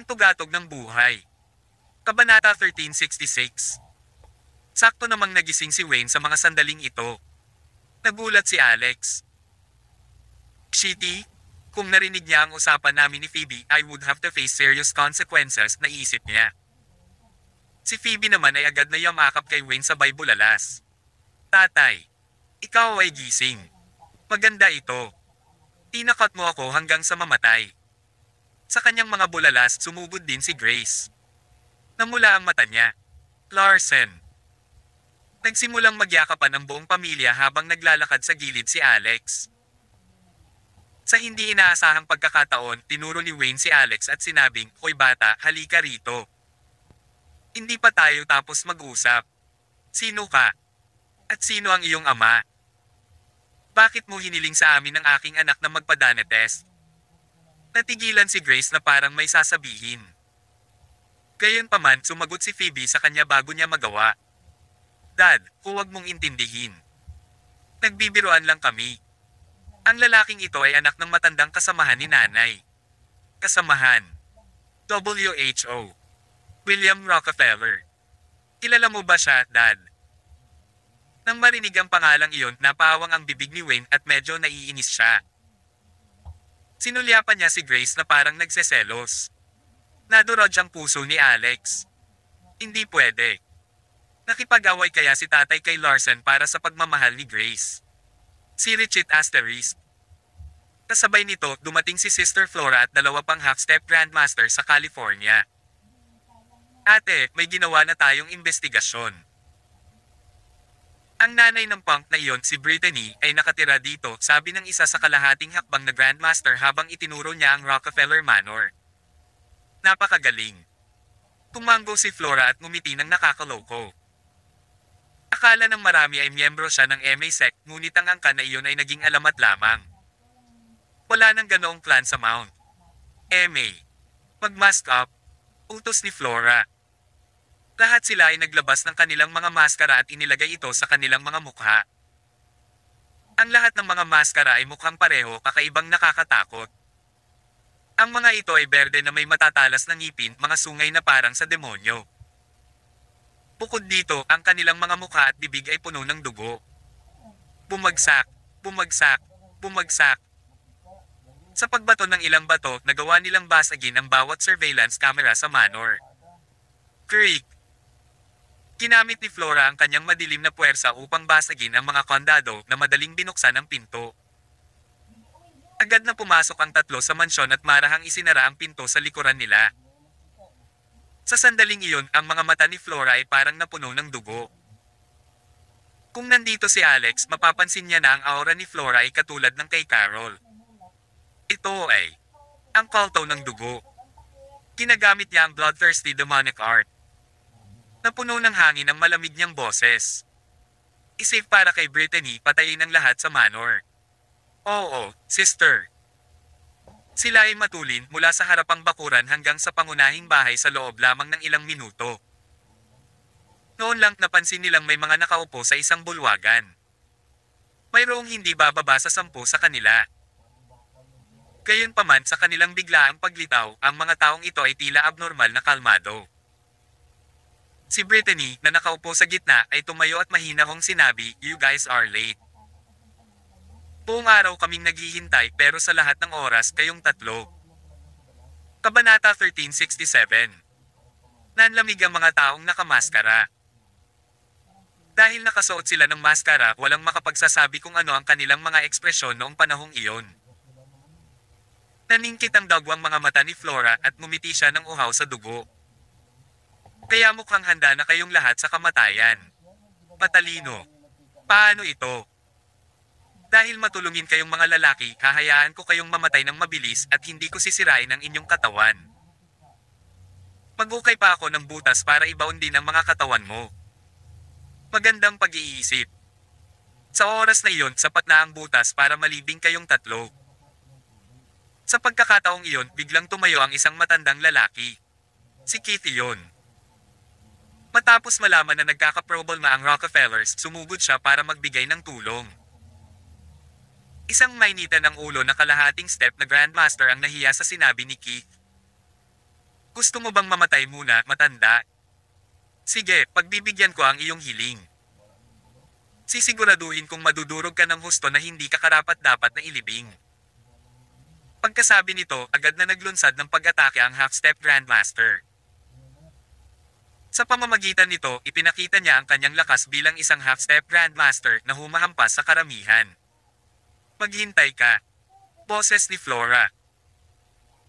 tugatog ng buhay. Kabanata 1366. Sakto namang nagising si Wayne sa mga sandaling ito. Nagulat si Alex. Shitty, kung narinig niya ang usapan namin ni Phoebe, I would have to face serious consequences, naisip niya. Si Phoebe naman ay agad na yamakap kay Wayne sabay bulalas. Tatay, ikaw ay gising. Maganda ito. Tinakot mo ako hanggang sa mamatay. Sa kanyang mga bulalas, sumugod din si Grace. Namula ang mata niya. Larsen. Nagsimulang magyakapan ang buong pamilya habang naglalakad sa gilid si Alex. Sa hindi inaasahang pagkakataon, tinuro ni Wayne si Alex at sinabing, "Hoy bata, halika rito. Hindi pa tayo tapos mag-usap. Sino ka? At sino ang iyong ama? Bakit mo hiniling sa amin ang aking anak na magpa-DNA test?" Natigilan si Grace na parang may sasabihin. Gayunpaman, sumagot si Phoebe sa kanya bago niya magawa. "Dad, huwag mong intindihin. Nagbibiroan lang kami. Ang lalaking ito ay anak ng matandang kasamahan ni nanay." Kasamahan. WHO. William Rockefeller. Kilala mo ba siya, Dad? Nang marinig ang pangalang iyon, napawang ang bibig ni Wayne at medyo naiinis siya. Sinulyapan niya si Grace na parang nagseselos. Nadurog ang puso ni Alex. Hindi pwede. Nakipag-away kaya si tatay kay Larsen para sa pagmamahal ni Grace? Si Richard Asterisk. Kasabay nito, dumating si Sister Flora at dalawa pang half-step grandmaster sa California. "Ate, may ginawa na tayong investigasyon." Ang nanay ng punk na iyon, si Brittany, ay nakatira dito, sabi ng isa sa kalahating hakbang na grandmaster habang itinuro niya ang Rockefeller Manor. Napakagaling. Tumanggo si Flora at ngumiti ng nakakaloko. Akala ng marami ay miyembro siya ng MA sect, ngunit ang angka na iyon ay naging alamat lamang. Wala nang ganoong plan sa Mount. MA. Mag-mask up. Utos ni Flora. Lahat sila ay naglabas ng kanilang mga maskara at inilagay ito sa kanilang mga mukha. Ang lahat ng mga maskara ay mukhang pareho, kakaibang nakakatakot. Ang mga ito ay berde na may matatalas na ngipin, mga sungay na parang sa demonyo. Bukod dito, ang kanilang mga mukha at bibig ay puno ng dugo. Bumagsak, bumagsak, bumagsak. Sa pagbato ng ilang bato, nagawa nilang basagin ang bawat surveillance camera sa Manor. Creek. Ginamit ni Flora ang kanyang madilim na puwersa upang basagin ang mga kondado na madaling binuksan ang pinto. Agad na pumasok ang tatlo sa mansyon at marahang isinara ang pinto sa likuran nila. Sa sandaling iyon, ang mga mata ni Flora ay parang napuno ng dugo. Kung nandito si Alex, mapapansin niya na ang aura ni Flora ay katulad ng kay Carol. Ito ay ang kulto ng dugo. Ginagamit niya ang bloodthirsty demonic art. Napuno ng hangin ang malamig niyang boses. Isave para kay Brittany, patayin ang lahat sa Manor. Oo, sister. Sila ay matulin mula sa harapang bakuran hanggang sa pangunahing bahay sa loob lamang ng ilang minuto. Noon lang napansin nilang may mga nakaupo sa isang bulwagan. Mayroong hindi bababa sa 10 sa kanila. Gayunpaman, sa kanilang biglaang paglitaw, ang mga taong ito ay tila abnormal na kalmado. Si Brittany, na nakaupo sa gitna, ay tumayo at mahinahong sinabi, "You guys are late. Buong araw kaming naghihintay pero sa lahat ng oras kayong tatlo." Kabanata 1367. Nanlamig ang mga taong nakamaskara. Dahil nakasuot sila ng maskara, walang makapagsasabi kung ano ang kanilang mga ekspresyon noong panahong iyon. Naningkit ang dagwang mga mata ni Flora at ngumiti siya ng uhaw sa dugo. "Kaya mukhang handa na kayong lahat sa kamatayan. Patalino. Paano ito? Dahil matulungin kayong mga lalaki, hahayaan ko kayong mamatay ng mabilis at hindi ko sisirain ang inyong katawan. Mag-ukay pa ako ng butas para ibaon din ang mga katawan mo." Magandang pag-iisip. Sa oras na iyon, sapat na ang butas para malibing kayong tatlo. Sa pagkakataong iyon, biglang tumayo ang isang matandang lalaki. Si Keith iyon. Matapos malaman na nagkakaproblema ang Rockefellers, sumugod siya para magbigay ng tulong. Isang mainitan ng ulo na kalahating step na Grandmaster ang nahiya sa sinabi ni Keith. Gusto mo bang mamatay muna, matanda? Sige, pagbibigyan ko ang iyong hiling. Sisiguraduhin kong madudurog ka ng husto na hindi ka karapat-dapat na ilibing. Pagkasabi nito, agad na naglunsad ng pag-atake ang half-step Grandmaster. Sa pamamagitan nito, ipinakita niya ang kanyang lakas bilang isang half-step Grandmaster na humahampas sa karamihan. Maghintay ka. Boses ni Flora.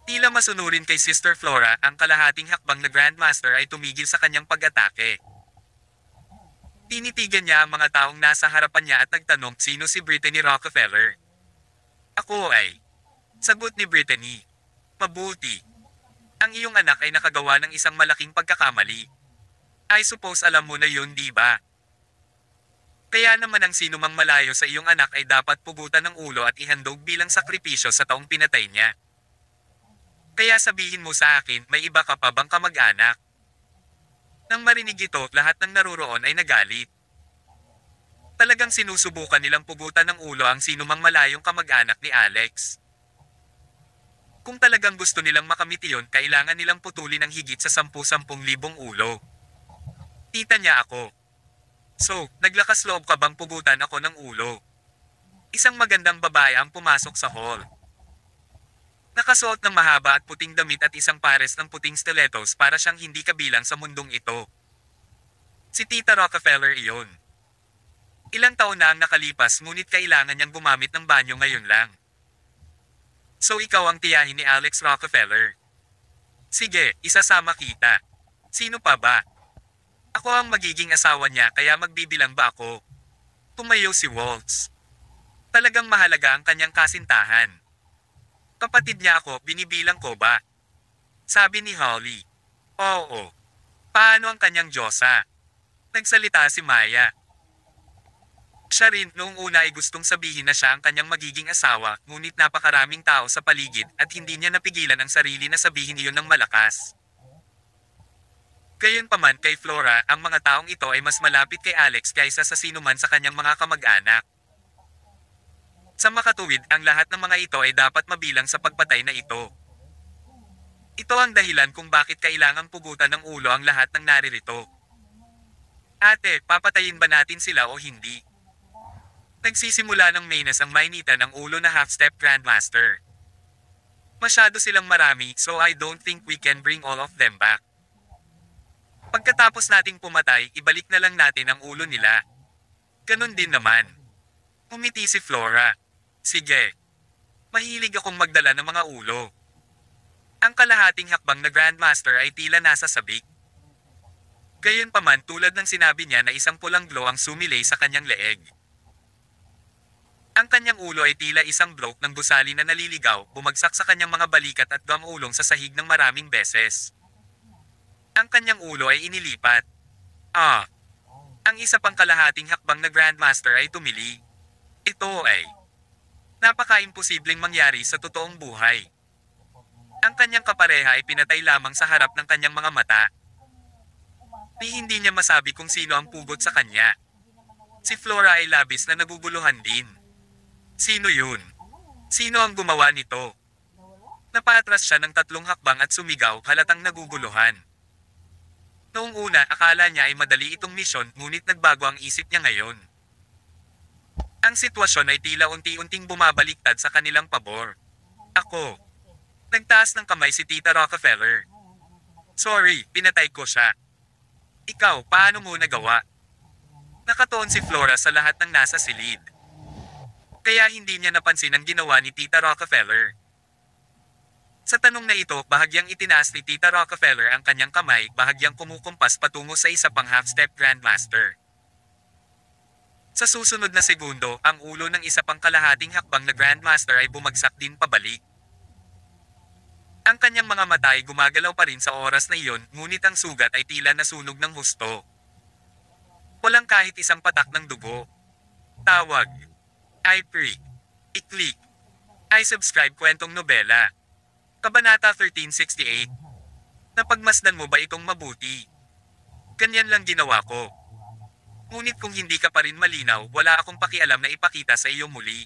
Tila masunurin kay Sister Flora, ang kalahating hakbang na Grandmaster ay tumigil sa kanyang pag-atake. Tinitigan niya ang mga taong nasa harapan niya at nagtanong sino si Brittany Rockefeller. Ako ay. Sagot ni Brittany. Mabuti. Ang iyong anak ay nakagawa ng isang malaking pagkakamali. I suppose alam mo na yun, di ba? Kaya naman ang sinumang malayo sa iyong anak ay dapat pugutan ng ulo at ihandog bilang sakripisyo sa taong pinatay niya. Kaya sabihin mo sa akin, may iba ka pa bang kamag-anak? Nang marinig ito, lahat ng naruroon ay nagalit. Talagang sinusubukan nilang pugutan ng ulo ang sinumang malayong kamag-anak ni Alex. Kung talagang gusto nilang makamit iyon, kailangan nilang putulin ng higit sa 10,000 ulo. Tita niya ako. So, naglakas loob ka bang pugutan ako ng ulo? Isang magandang babae ang pumasok sa hall. Nakasuot ng mahaba at puting damit at isang pares ng puting stilettos para siyang hindi kabilang sa mundong ito. Si Tita Rockefeller iyon. Ilang taon na ang nakalipas ngunit kailangan niyang gumamit ng banyo ngayon lang. So ikaw ang tiyahin ni Alex Rockefeller. Sige, isasama kita. Sino pa ba? Ako ang magiging asawa niya kaya magbibilang ba ako? Tumayo si Waltz. Talagang mahalaga ang kanyang kasintahan. Kapatid niya ako, binibilang ko ba? Sabi ni Holly. Oo. Paano ang kanyang Diyosa? Nagsalita si Maya. Siya rin noong una ay gustong sabihin na siya ang kanyang magiging asawa, ngunit napakaraming tao sa paligid at hindi niya napigilan ang sarili na sabihin iyon ng malakas. Gayunpaman kay Flora, ang mga taong ito ay mas malapit kay Alex kaysa sa sinuman sa kanyang mga kamag-anak. Sa makatuwid, ang lahat ng mga ito ay dapat mabilang sa pagpatay na ito. Ito ang dahilan kung bakit kailangang pugutan ng ulo ang lahat ng naririto. Ate, papatayin ba natin sila o hindi? Nagsisimula ng Maynes ang mainitan ng ulo na half-step Grandmaster. Masyado silang marami, so I don't think we can bring all of them back. Pagkatapos nating pumatay, ibalik na lang natin ang ulo nila. Ganon din naman. Umiti si Flora. Sige. Mahilig akong magdala ng mga ulo. Ang kalahating hakbang na Grandmaster ay tila nasa sabik. Gayunpaman tulad ng sinabi niya na isang pulang glow ang sumilay sa kanyang leeg. Ang kanyang ulo ay tila isang bloke ng gusali na naliligaw, bumagsak sa kanyang mga balikat at gumulong sa sahig ng maraming beses. Ang kanyang ulo ay inilipat. Ang isa pang kalahating hakbang na Grandmaster ay tumili. Ito ay napaka-imposibleng mangyari sa totoong buhay. Ang kanyang kapareha ay pinatay lamang sa harap ng kanyang mga mata. Hindi niya masabi kung sino ang pugot sa kanya. Si Flora ay labis na naguguluhan din. Sino yun? Sino ang gumawa nito? Napatras siya ng 3 hakbang at sumigaw, halatang naguguluhan. Noong una, akala niya ay madali itong misyon, ngunit nagbago ang isip niya ngayon. Ang sitwasyon ay tila unti-unting bumabaliktad sa kanilang pabor. Ako. Nagtaas ng kamay si Tita Rockefeller. Sorry, pinatay ko siya. Ikaw, paano mo nagawa? Nakatuon si Flora sa lahat ng nasa silid. Kaya hindi niya napansin ang ginawa ni Tita Rockefeller. Sa tanong na ito, bahagyang itinaas ni Tita Rockefeller ang kanyang kamay, bahagyang kumukumpas patungo sa isa pang half-step Grandmaster. Sa susunod na segundo, ang ulo ng isa pang kalahating hakbang na Grandmaster ay bumagsak din pabalik. Ang kanyang mga mata ay gumagalaw pa rin sa oras na iyon, ngunit ang sugat ay tila nasunog ng husto. Walang kahit isang patak ng dugo. Tawag. I pre. I-click. I subscribe kwentong nobela. Kabanata 1368. Napagmasdan mo ba itong mabuti? Ganyan lang ginawa ko. Ngunit kung hindi ka pa rin malinaw, wala akong pakialam na ipakita sa iyo muli.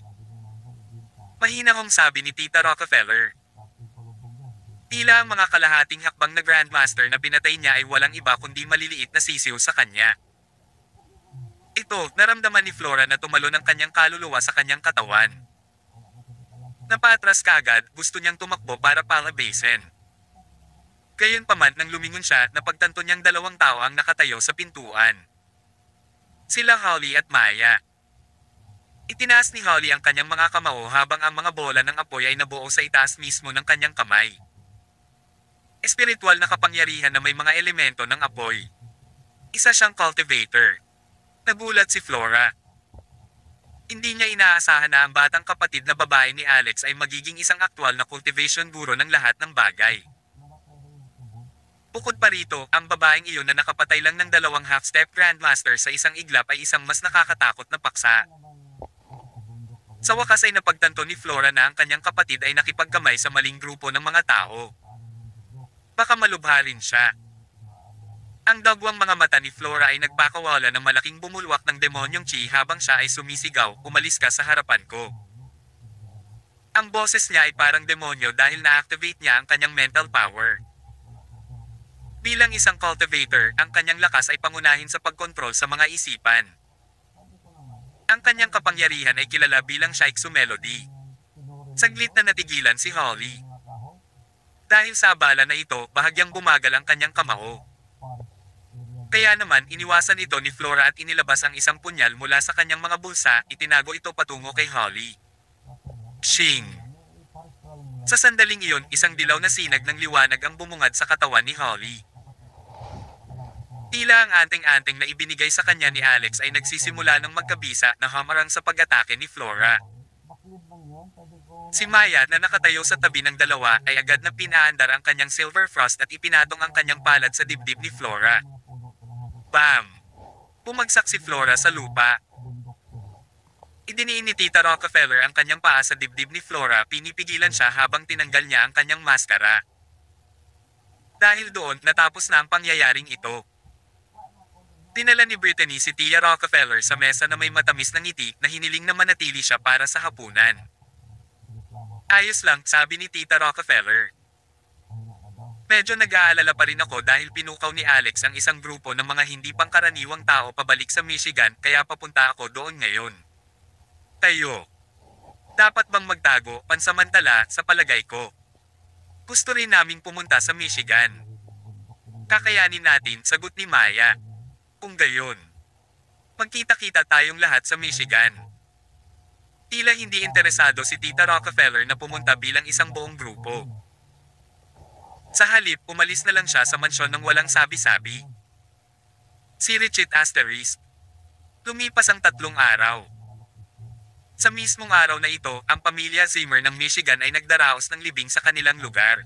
Mahinahong sabi ni Tita Rockefeller. Tila ang mga kalahating hakbang na Grandmaster na pinatay niya ay walang iba kundi maliliit na sisiw sa kanya. Ito, naramdaman ni Flora na tumalon ang kanyang kaluluwa sa kanyang katawan. Napatras kaagad, gusto niyang tumakbo para palabasin. Gayunpaman nang lumingon siya, napagtanto niyang dalawang tao ang nakatayo sa pintuan. Sila Holly at Maya. Itinaas ni Holly ang kanyang mga kamao habang ang mga bola ng apoy ay nabuo sa itaas mismo ng kanyang kamay. Espiritual na kapangyarihan na may mga elemento ng apoy. Isa siyang cultivator. Nagulat si Flora. Hindi niya inaasahan na ang batang kapatid na babae ni Alex ay magiging isang aktwal na cultivation guro ng lahat ng bagay. Bukod pa rito, ang babaeng iyon na nakapatay lang ng dalawang half-step Grandmaster sa isang iglap ay isang mas nakakatakot na paksa. Sa wakas ay napagtanto ni Flora na ang kanyang kapatid ay nakipagkamay sa maling grupo ng mga tao. Baka malubha rin siya. Ang dagwang mga mata ni Flora ay nagpakawala ng malaking bumulwak ng demonyong chi habang siya ay sumisigaw, "Umalis ka sa harapan ko." Ang boses niya ay parang demonyo dahil na-activate niya ang kanyang mental power. Bilang isang cultivator, ang kanyang lakas ay pangunahin sa pagkontrol sa mga isipan. Ang kanyang kapangyarihan ay kilala bilang Shiksu Melody. Saglit na natigilan si Holly. Dahil sa abala na ito, bahagyang bumagal ang kanyang kamao. Kaya naman iniwasan ito ni Flora at inilabas ang isang punyal mula sa kanyang mga bulsa, itinago ito patungo kay Holly. Shing! Sa sandaling iyon, isang dilaw na sinag ng liwanag ang bumungad sa katawan ni Holly. Tila ang anting-anting na ibinigay sa kanya ni Alex ay nagsisimula ng magkabisa na hamarang sa pag-atake ni Flora. Si Maya na nakatayo sa tabi ng dalawa ay agad na pinaandar ang kanyang silver frost at ipinatong ang kanyang palad sa dibdib ni Flora. Bam! Bumagsak si Flora sa lupa. Idiniin ni Tita Rockefeller ang kanyang paa sa dibdib ni Flora, pinipigilan siya habang tinanggal niya ang kanyang maskara. Dahil doon, natapos na ang pangyayaring ito. Dinala ni Brittany si Tia Rockefeller sa mesa na may matamis na ngiti na hiniling na manatili siya para sa hapunan. Ayos lang, sabi ni Tita Rockefeller. Medyo nag-aalala pa rin ako dahil pinukaw ni Alex ang isang grupo ng mga hindi pangkaraniwang tao pabalik sa Michigan kaya papunta ako doon ngayon. Tayo. Dapat bang magtago, pansamantala, sa palagay ko? Gusto rin naming pumunta sa Michigan. Kakayanin natin, sagot ni Maya. Kung gayon, magkita-kita tayong lahat sa Michigan. Tila hindi interesado si Tita Rockefeller na pumunta bilang isang buong grupo. Sa halip, umalis na lang siya sa mansyon ng walang sabi-sabi. Si Richard Asterisk. Lumipas ang 3 araw. Sa mismong araw na ito, ang pamilya Zimmer ng Michigan ay nagdaraos ng libing sa kanilang lugar.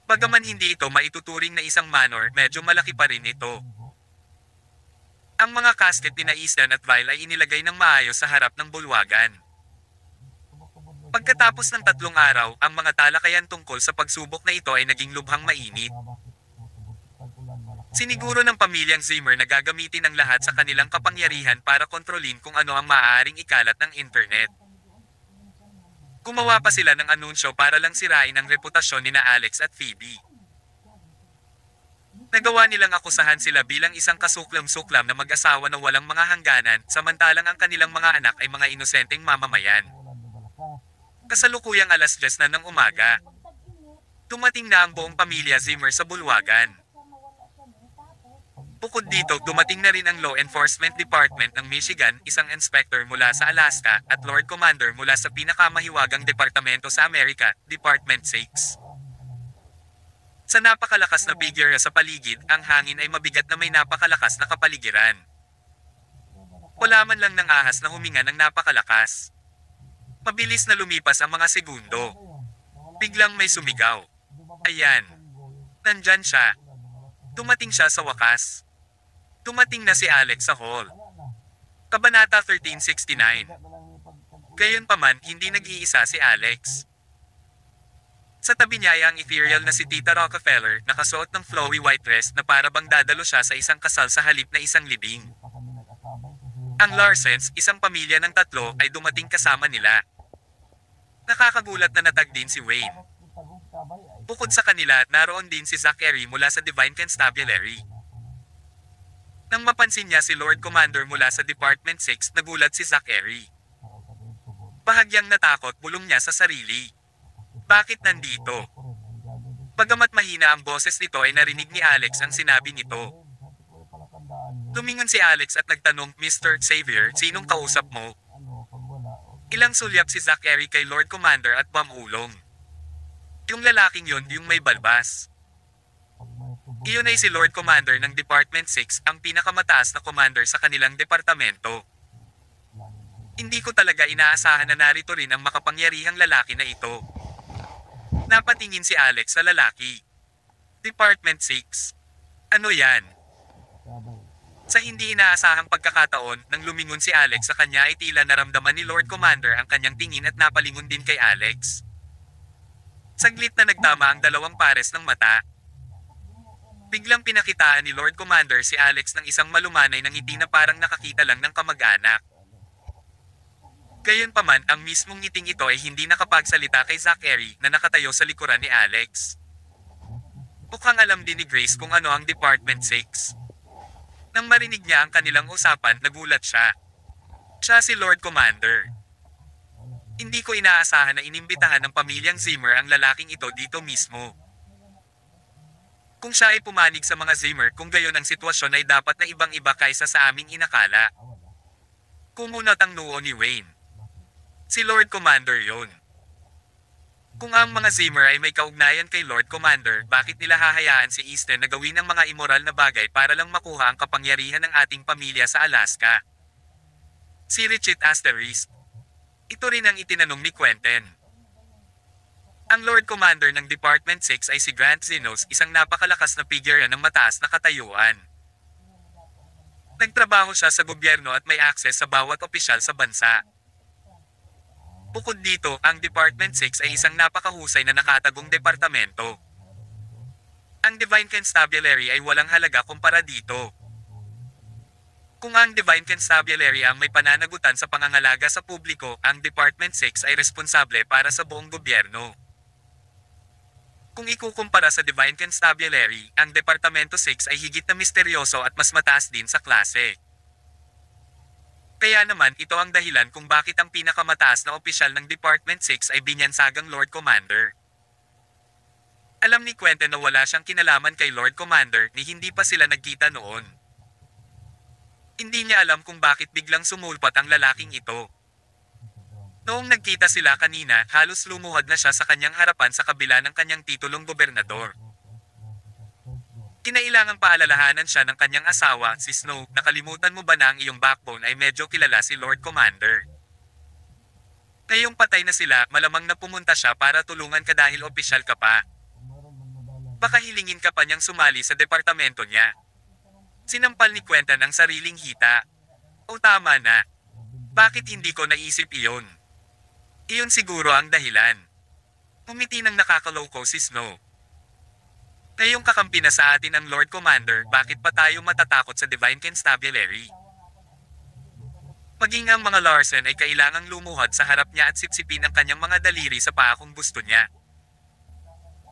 Bagaman hindi ito maituturing na isang manor, medyo malaki pa rin ito. Ang mga casket ni Ethan at Vile ay inilagay ng maayos sa harap ng bulwagan. Pagkatapos ng 3 araw, ang mga talakayan tungkol sa pagsubok na ito ay naging lubhang mainit. Siniguro ng pamilyang Zimmer na gagamitin ang lahat sa kanilang kapangyarihan para kontrolin kung ano ang maaaring ikalat ng internet. Gumawa pa sila ng anunsyo para lang sirain ang reputasyon ni Alex at Phoebe. Nagawa nilang akusahan sila bilang isang kasuklam-suklam na mag-asawa na walang mga hangganan, samantalang ang kanilang mga anak ay mga inosenteng mamamayan. Kasalukuyang alas 10 na ng umaga. Dumating na ang buong pamilya Zimmer sa bulwagan. Bukod dito, dumating na rin ang Law Enforcement Department ng Michigan, isang inspector mula sa Alaska, at Lord Commander mula sa pinakamahiwagang departamento sa Amerika, Department 6. Sa napakalakas na bigger sa paligid, ang hangin ay mabigat na may napakalakas na kapaligiran. Wala man lang ng ahas na huminga ng napakalakas. Mabilis na lumipas ang mga segundo. Biglang may sumigaw. Ayan. Nandyan siya. Dumating siya sa wakas. Dumating na si Alex sa hall. Kabanata 1369. Gayunpaman, hindi nag-iisa si Alex. Sa tabi niya ay ang ethereal na si Tita Rockefeller, nakasuot ng flowy white dress na para bang dadalo siya sa isang kasal sa halip na isang libing. Ang Larsens, isang pamilya ng 3, ay dumating kasama nila. Nakakagulat na natag din si Wayne. Bukod sa kanila, naroon din si Zachary mula sa Divine Constabulary. Nang mapansin niya si Lord Commander mula sa Department 6, nagulat si Zachary. Bahagyang natakot, bulong niya sa sarili. Bakit nandito? Bagamat mahina ang boses nito ay narinig ni Alex ang sinabi nito. Lumingon si Alex at nagtanong, Mr. Xavier, sinong kausap mo? Ilang sulyap si Zachary kay Lord Commander at pamulong. Yung lalaking yon, yung may balbas. Iyon ay si Lord Commander ng Department 6, ang pinakamataas na commander sa kanilang departamento. Hindi ko talaga inaasahan na narito rin ang makapangyarihang lalaki na ito. Napatingin si Alex sa lalaki. Department 6. Ano yan? Sa hindi inaasahang pagkakataon, nang lumingon si Alex sa kanya ay tila naramdaman ni Lord Commander ang kanyang tingin at napalingon din kay Alex. Saglit na nagtama ang dalawang pares ng mata. Biglang pinakitaan ni Lord Commander si Alex ng isang malumanay ng ngiti na parang nakakita lang ng kamag-anak. Gayunpaman, ang mismong ngiting ito ay hindi nakapagsalita kay Zachary na nakatayo sa likuran ni Alex. Mukhang alam din ni Grace kung ano ang Department 6. Nang marinig niya ang kanilang usapan, nagulat siya. Siya si Lord Commander. Hindi ko inaasahan na inimbitahan ng pamilyang Zimmer ang lalaking ito dito mismo. Kung siya ay pumanig sa mga Zimmer, kung gayon ang sitwasyon ay dapat na ibang-iba kaysa sa aming inakala. Kumunat ang noo ni Wayne. Si Lord Commander yon. Kung ang mga Zimmer ay may kaugnayan kay Lord Commander, bakit nila hahayaan si Easton na gawin ng mga immoral na bagay para lang makuha ang kapangyarihan ng ating pamilya sa Alaska? Si Richard Asterisk. Ito rin ang itinanong ni Quentin. Ang Lord Commander ng Department 6 ay si Grant Zenos, isang napakalakas na figure ng mataas na katayuan. Nagtrabaho siya sa gobyerno at may akses sa bawat opisyal sa bansa. Bukod dito, ang Department 6 ay isang napakahusay na nakatagong departamento. Ang Divine Constabulary ay walang halaga kumpara dito. Kung ang Divine Constabulary ang may pananagutan sa pangangalaga sa publiko, ang Department 6 ay responsable para sa buong gobyerno. Kung ikukumpara sa Divine Constabulary, ang Departamento 6 ay higit na misteryoso at mas mataas din sa klase. Kaya naman ito ang dahilan kung bakit ang pinakamataas na opisyal ng Department 6 ay binyansagang Lord Commander. Alam ni Quentin na wala siyang kinalaman kay Lord Commander ni hindi pa sila nagkita noon. Hindi niya alam kung bakit biglang sumulpat ang lalaking ito. Noong nagkita sila kanina, halos lumuhad na siya sa kanyang harapan sa kabila ng kanyang titulong gobernador. Kinailangang paalalahanan siya ng kanyang asawa, si Snow, nakalimutan mo ba na ang iyong backbone ay medyo kilala si Lord Commander? Ngayong patay na sila, malamang na pumunta siya para tulungan ka dahil opisyal ka pa. Baka hilingin ka pa niyang sumali sa departamento niya. Sinampal ni Quentin ang sariling hita. O tama na. Bakit hindi ko naisip iyon? Iyon siguro ang dahilan. Umiti ng nakakaloko si Snow. Ngayong kakampi na sa atin ang Lord Commander, bakit pa tayo matatakot sa Divine Constabulary? Maging ang mga Larsen ay kailangang lumuhad sa harap niya at sipsipin ang kanyang mga daliri sa paa kung gusto niya.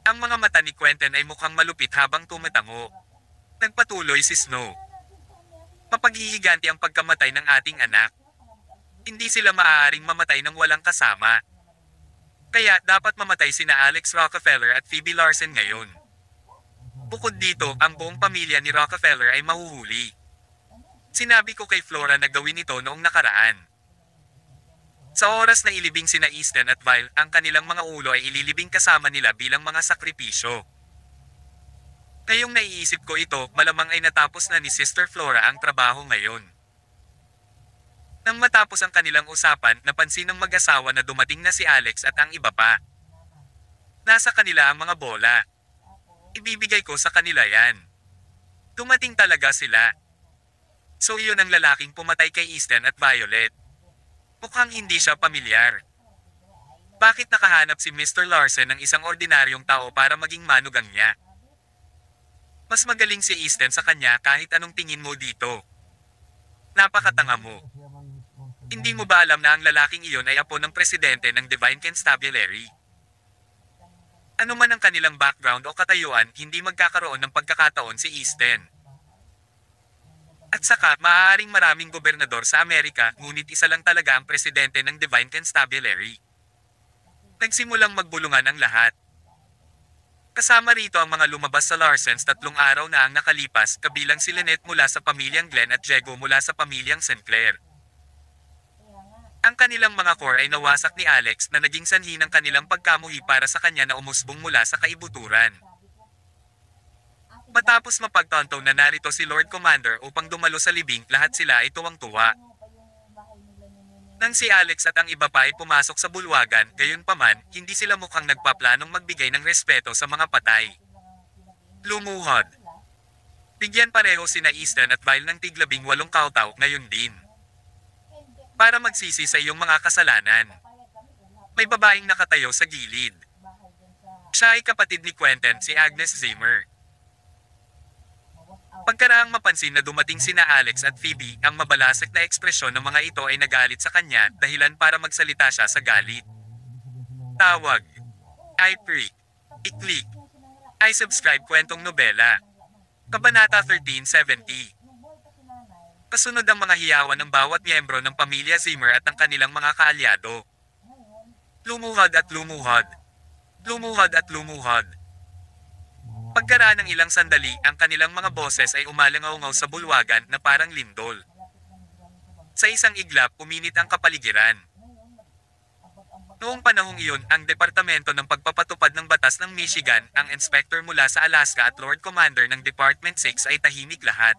Ang mga mata ni Quentin ay mukhang malupit habang tumatango. Nagpatuloy si Snow. Mapaghihiganti ang pagkamatay ng ating anak. Hindi sila maaaring mamatay ng walang kasama. Kaya dapat mamatay sina Alex Rockefeller at Phoebe Larsen ngayon. Bukod dito, ang buong pamilya ni Rockefeller ay mahuhuli. Sinabi ko kay Flora na gawin ito noong nakaraan. Sa oras na ilibing sina Easton at Vile, ang kanilang mga ulo ay ililibing kasama nila bilang mga sakripisyo. Ngayong naiisip ko ito, malamang ay natapos na ni Sister Flora ang trabaho ngayon. Nang matapos ang kanilang usapan, napansin ng mag-asawa na dumating na si Alex at ang iba pa. Nasa kanila ang mga bola. Ibibigay ko sa kanila yan. Dumating talaga sila. So iyon ang lalaking pumatay kay Easton at Violet. Mukhang hindi siya pamilyar. Bakit nakahanap si Mr. Larsen ng isang ordinaryong tao para maging manugang niya? Mas magaling si Easton sa kanya kahit anong tingin mo dito. Napakatanga mo. Hindi mo ba alam na ang lalaking iyon ay apo ng presidente ng Divine Constabulary? Ano man ang kanilang background o katayuan, hindi magkakaroon ng pagkakataon si Easton. At saka, maaaring maraming gobernador sa Amerika, ngunit isa lang talaga ang presidente ng Divine Constabulary. Nagsimulang magbulungan ang lahat. Kasama rito ang mga lumabas sa Larsens 3 araw na ang nakalipas, kabilang si Lynette mula sa pamilyang Glenn at Diego mula sa pamilyang Sinclair. Ang kanilang mga core ay nawasak ni Alex na naging sanhi ng kanilang pagkamuhi para sa kanya na umusbong mula sa kaibuturan. Matapos mapagtanto na narito si Lord Commander upang dumalo sa libing, lahat sila ay tuwang-tuwa. Nang si Alex at ang iba pa ay pumasok sa bulwagan, gayunpaman, hindi sila mukhang nagpaplanong magbigay ng respeto sa mga patay. Lumuhod. Bigyan pareho sina Easton at Vile ng tig-18 kautaw ngayon din. Para magsisi sa iyong mga kasalanan. May babaeng nakatayo sa gilid. Siya ay kapatid ni Quentin, si Agnes Zimmer. Pagkaraang mapansin na dumating sina Alex at Phoebe, ang mabalasik na ekspresyon ng mga ito ay nagalit sa kanya, dahilan para magsalita siya sa galit. Tawag. I-pre. I-click. I-subscribe kwentong nobela. Kabanata 1370. Kasunod ang mga hiyawan ng bawat miyembro ng pamilya Zimmer at ang kanilang mga kaalyado. Lumuhod at lumuhod. Lumuhod at lumuhod. Pagkaraan ng ilang sandali, ang kanilang mga boses ay umalangaw-ngaw sa bulwagan na parang lindol. Sa isang iglap, uminit ang kapaligiran. Noong panahong iyon, ang Departamento ng Pagpapatupad ng Batas ng Michigan, ang inspector mula sa Alaska at Lord Commander ng Department 6 ay tahimik lahat.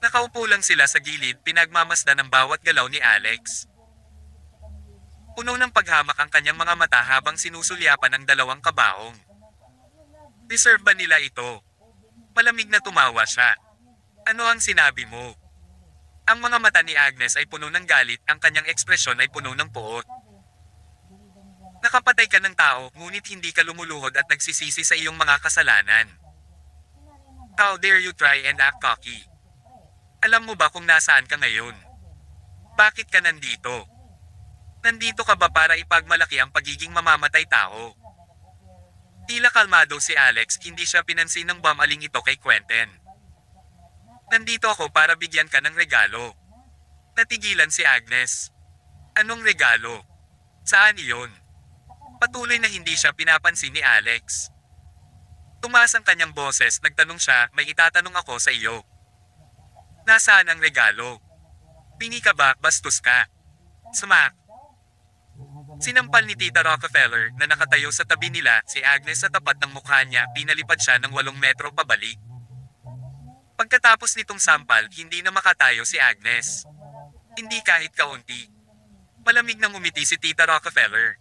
Nakaupo lang sila sa gilid, pinagmamasdan ang bawat galaw ni Alex. Puno ng paghamak ang kanyang mga mata habang sinusulyapan ang 2 kabaong. Deserve ba nila ito? Malamig na tumawa siya. Ano ang sinabi mo? Ang mga mata ni Agnes ay puno ng galit, ang kanyang ekspresyon ay puno ng poot. Nakapatay ka ng tao, ngunit hindi ka lumuluhod at nagsisisi sa iyong mga kasalanan. How dare you try and act cocky? Alam mo ba kung nasaan ka ngayon? Bakit ka nandito? Nandito ka ba para ipagmalaki ang pagiging mamamatay tao? Tila kalmado si Alex, hindi siya pinansin ng bamaling ito kay Quentin. Nandito ako para bigyan ka ng regalo. Natigilan si Agnes. Anong regalo? Saan iyon? Patuloy na hindi siya pinapansin ni Alex. Tumaas ang kanyang boses, nagtanong siya, may itatanong ako sa iyo. Nasaan ang regalo? Pingi ka ba, bastos ka? Smack. Sinampal ni Tita Rockefeller na nakatayo sa tabi nila, si Agnes sa tapat ng mukha niya, pinalipad siya ng 8 metro pabalik. Pagkatapos nitong sampal, hindi na makatayo si Agnes. Hindi kahit kaunti. Malamig nang umiti si Tita Rockefeller.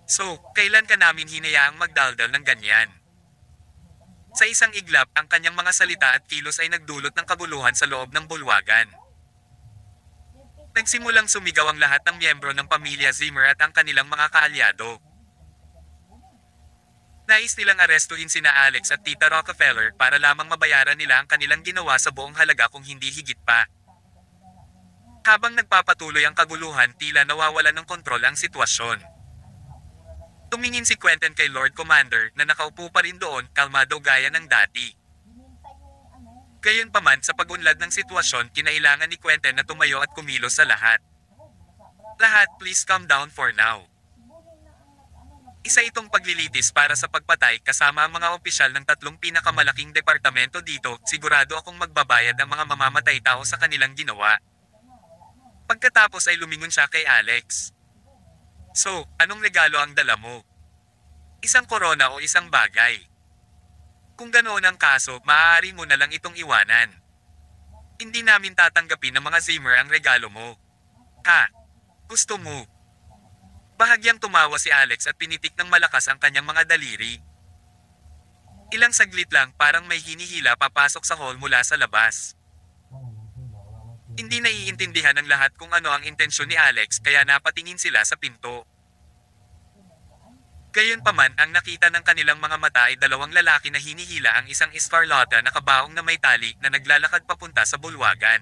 So, kailan ka namin hinayaang magdaldal ng ganyan? Sa isang iglap, ang kanyang mga salita at kilos ay nagdulot ng kaguluhan sa loob ng bulwagan. Nagsimulang sumigaw ang lahat ng miyembro ng pamilya Zimmer at ang kanilang mga kaalyado. Nais nilang arestuhin sina Alex at Tita Rockefeller para lamang mabayaran nila ang kanilang ginawa sa buong halaga kung hindi higit pa. Habang nagpapatuloy ang kaguluhan, tila nawawalan ng kontrol ang sitwasyon. Tumingin si Quentin kay Lord Commander na nakaupo pa rin doon, kalmado gaya ng dati. Gayunpaman sa pag-unlad ng sitwasyon, kinailangan ni Quentin na tumayo at kumilos sa lahat. Lahat, please calm down for now. Isa itong paglilitis para sa pagpatay kasama ang mga opisyal ng 3 pinakamalaking departamento dito, sigurado akong magbabayad ang mga mamamatay tao sa kanilang ginawa. Pagkatapos ay lumingon siya kay Alex. So, anong regalo ang dala mo? Isang korona o isang bagay? Kung ganoon ang kaso, maaari mo na lang itong iwanan. Hindi namin tatanggapin ng mga Zimmer ang regalo mo. Ha? Gusto mo? Bahagyang tumawa si Alex at pinitik ng malakas ang kanyang mga daliri. Ilang saglit lang, parang may hinihila papasok sa hall mula sa labas. Hindi naiintindihan ng lahat kung ano ang intensyon ni Alex, kaya napatingin sila sa pinto. Gayunpaman, ang nakita ng kanilang mga mata ay 2 lalaki na hinihila, ang isang Escarlata na kabaong na may tali na naglalakad papunta sa bulwagan.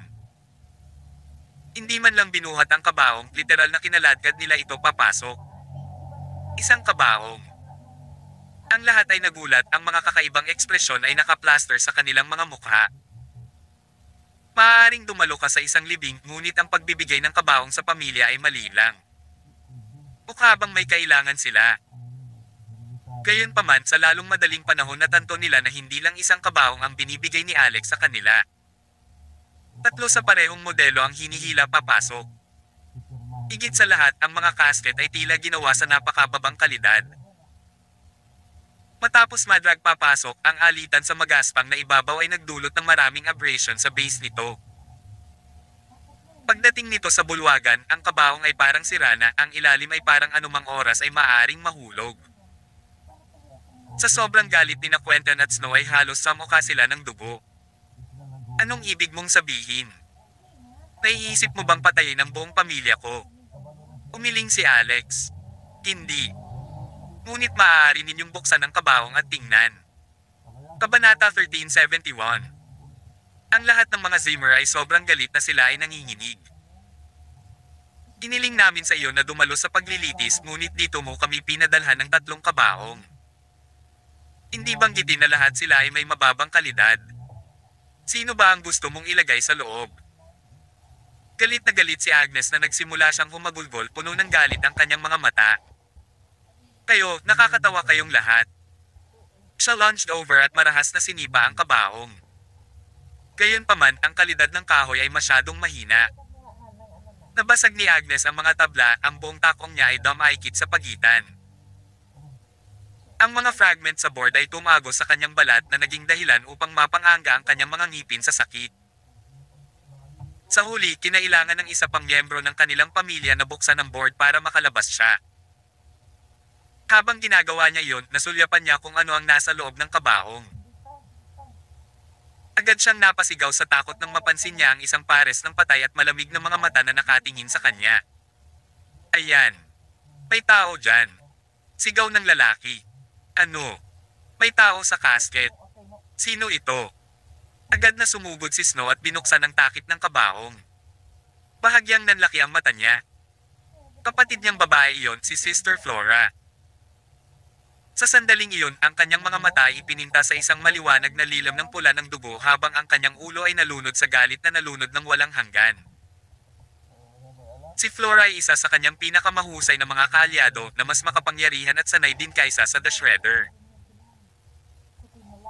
Hindi man lang binuhat ang kabaong, literal na kinaladkad nila ito papasok. Isang kabaong. Ang lahat ay nagulat, ang mga kakaibang ekspresyon ay nakaplaster sa kanilang mga mukha. Maaaring dumalo ka sa isang libing, ngunit ang pagbibigay ng kabaong sa pamilya ay mali lang. Mukha bang may kailangan sila? Gayunpaman, sa lalong madaling panahon natanto nila na hindi lang isang kabaong ang binibigay ni Alex sa kanila. Tatlo sa parehong modelo ang hinihila papasok. Higit sa lahat, ang mga casket ay tila ginawa sa napakababang kalidad. Matapos madrag papasok, ang alitan sa magaspang na ibabaw ay nagdulot ng maraming abrasion sa base nito. Pagdating nito sa bulwagan, ang kabaong ay parang sira na, ang ilalim ay parang anumang oras ay maaaring mahulog. Sa sobrang galit ni na Quentin at Snow ay halos samukha sila ng dugo. Anong ibig mong sabihin? Naiisip mo bang patayin ang buong pamilya ko? Umiling si Alex. Hindi. Ngunit maaari ninyong buksan ang kabaong at tingnan. Kabanata 1371. Ang lahat ng mga Zimmer ay sobrang galit na sila ay nanginginig. Iniling namin sa iyo na dumalo sa paglilitis, ngunit dito mo kami pinadalhan ng 3 kabaong. Hindi banggitin na lahat sila ay may mababang kalidad. Sino ba ang gusto mong ilagay sa loob? Galit na galit si Agnes na nagsimula siyang humagulgol, puno ng galit ang kanyang mga mata. Kayo, nakakatawa kayong lahat. Siya lunged over at marahas na sinipa ang kabaong. Gayunpaman, ang kalidad ng kahoy ay masyadong mahina. Nabasag ni Agnes ang mga tabla, ang buong takong niya ay dumaikit sa pagitan. Ang mga fragment sa board ay tumago sa kanyang balat na naging dahilan upang mapanganga ang kanyang mga ngipin sa sakit. Sa huli, kinailangan ng isa pang miyembro ng kanilang pamilya na buksan ang board para makalabas siya. Habang ginagawa niya iyon, nasulyapan niya kung ano ang nasa loob ng kabaong. Agad siyang napasigaw sa takot nang mapansin niya ang isang pares ng patay at malamig na mga mata na nakatingin sa kanya. Ayan! May tao dyan! Sigaw ng lalaki. Ano? May tao sa casket. Sino ito? Agad na sumugod si Snow at binuksan ang takip ng kabaong. Bahagyang nanlaki ang mata niya. Kapatid niyang babae iyon, si Sister Flora. Sa sandaling iyon, ang kanyang mga mata ay ipininta sa isang maliwanag na lilam ng pula ng dugo habang ang kanyang ulo ay nalunod sa galit na nalunod ng walang hanggan. Si Flora ay isa sa kanyang pinakamahusay na mga kaalyado na mas makapangyarihan at sanay din kaysa sa The Shredder.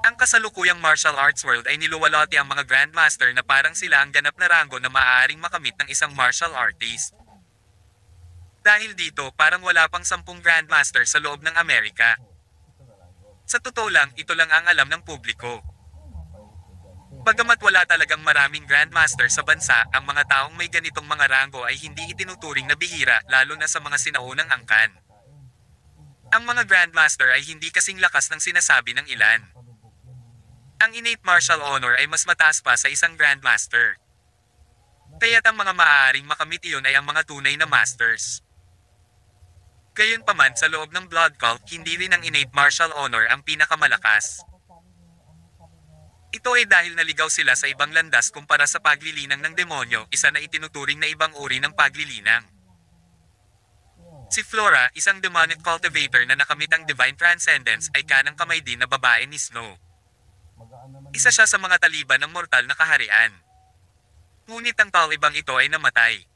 Ang kasalukuyang martial arts world ay niluwalhati ang mga Grandmaster na parang sila ang ganap na ranggo na maaaring makamit ng isang martial artist. Dahil dito, parang wala pang 10 Grandmaster sa loob ng Amerika. Sa totoo lang, ito lang ang alam ng publiko. Bagamat wala talagang maraming Grandmaster sa bansa, ang mga taong may ganitong mga ranggo ay hindi itinuturing na bihira, lalo na sa mga sinaunang angkan. Ang mga Grandmaster ay hindi kasing lakas ng sinasabi ng ilan. Ang innate martial honor ay mas mataas pa sa isang Grandmaster. Kaya't ang mga maaaring makamit iyon ay ang mga tunay na masters. Gayunpaman, sa loob ng Blood Cult, hindi rin ang innate martial honor ang pinakamalakas. Ito ay dahil naligaw sila sa ibang landas kumpara sa paglilinang ng demonyo, isa na itinuturing na ibang uri ng paglilinang. Si Flora, isang demonic cultivator na nakamit ang divine transcendence, ay kanang kamay din na babae ni Snow. Isa siya sa mga taliban ng mortal na kaharian. Ngunit ang talibang ito ay namatay.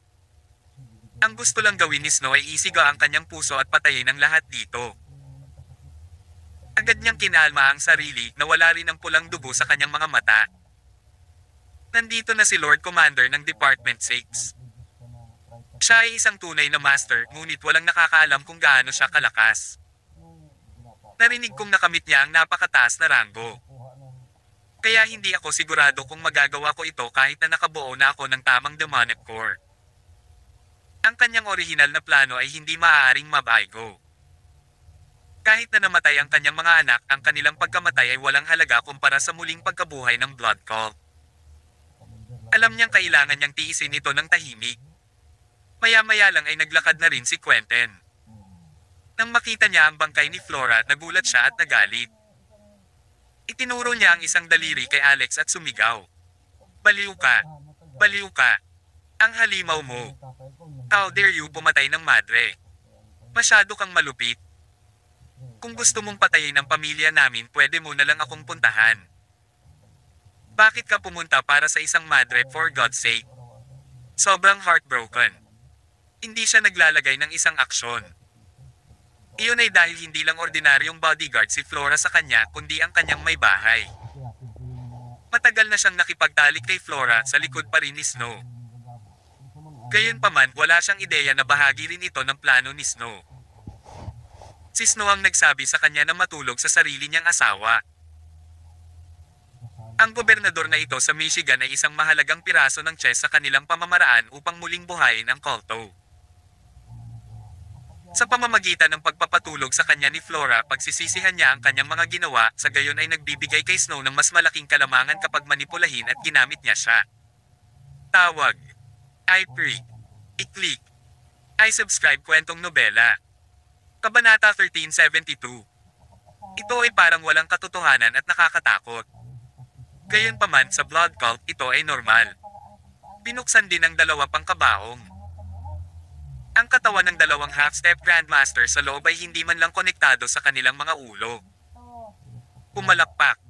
Ang gusto lang gawin ni Snow ay isiga ang kanyang puso at patayin ang lahat dito. Agad niyang kinalma ang sarili na wala rin ang pulang dugo sa kanyang mga mata. Nandito na si Lord Commander ng Department 6. Siya ay isang tunay na master, ngunit walang nakakaalam kung gaano siya kalakas. Narinig kong nakamit niya ang napakataas na ranggo. Kaya hindi ako sigurado kung magagawa ko ito kahit na nakabuo na ako ng tamang demonic core. Ang kanyang orihinal na plano ay hindi maaaring mabago. Kahit na namatay ang kanyang mga anak, ang kanilang pagkamatay ay walang halaga kumpara sa muling pagkabuhay ng Blood Cult. Alam niyang kailangan niyang tiisin ito ng tahimik. Maya-maya lang ay naglakad na rin si Quentin. Nang makita niya ang bangkay ni Flora, nagulat siya at nagalit. Itinuro niya ang isang daliri kay Alex at sumigaw. Baliw ka! Baliw ka! Ang halimaw mo! How dare you pumatay ng madre? Masyado kang malupit. Kung gusto mong patayin ang pamilya namin, pwede mo na lang akong puntahan. Bakit ka pumunta para sa isang madre, for God's sake? Sobrang heartbroken. Hindi siya naglalagay ng isang aksyon. Iyon ay dahil hindi lang ordinaryong bodyguard si Flora sa kanya kundi ang kanyang may bahay. Matagal na siyang nakipagtalik kay Flora, sa likod pa rin ni Snow. Gayunpaman, wala siyang ideya na bahagi rin ito ng plano ni Snow. Si Snow ang nagsabi sa kanya na matulog sa sarili niyang asawa. Ang gobernador na ito sa Michigan ay isang mahalagang piraso ng chess sa kanilang pamamaraan upang muling buhayin ang kulto. Sa pamamagitan ng pagpapatulog sa kanya ni Flora, pagsisisihan niya ang kanyang mga ginawa, sa gayon ay nagbibigay kay Snow ng mas malaking kalamangan kapag manipulahin at ginamit niya siya. Tawag. I-pre. I-click. I-subscribe kwentong nobela. Kabanata 1372. Ito ay parang walang katotohanan at nakakatakot. Gayunpaman, sa blood cult, ito ay normal. Binuksan din ang dalawa pang kabaong. Ang katawan ng dalawang half-step grandmaster sa loob ay hindi man lang konektado sa kanilang mga ulo. Pumalakpak.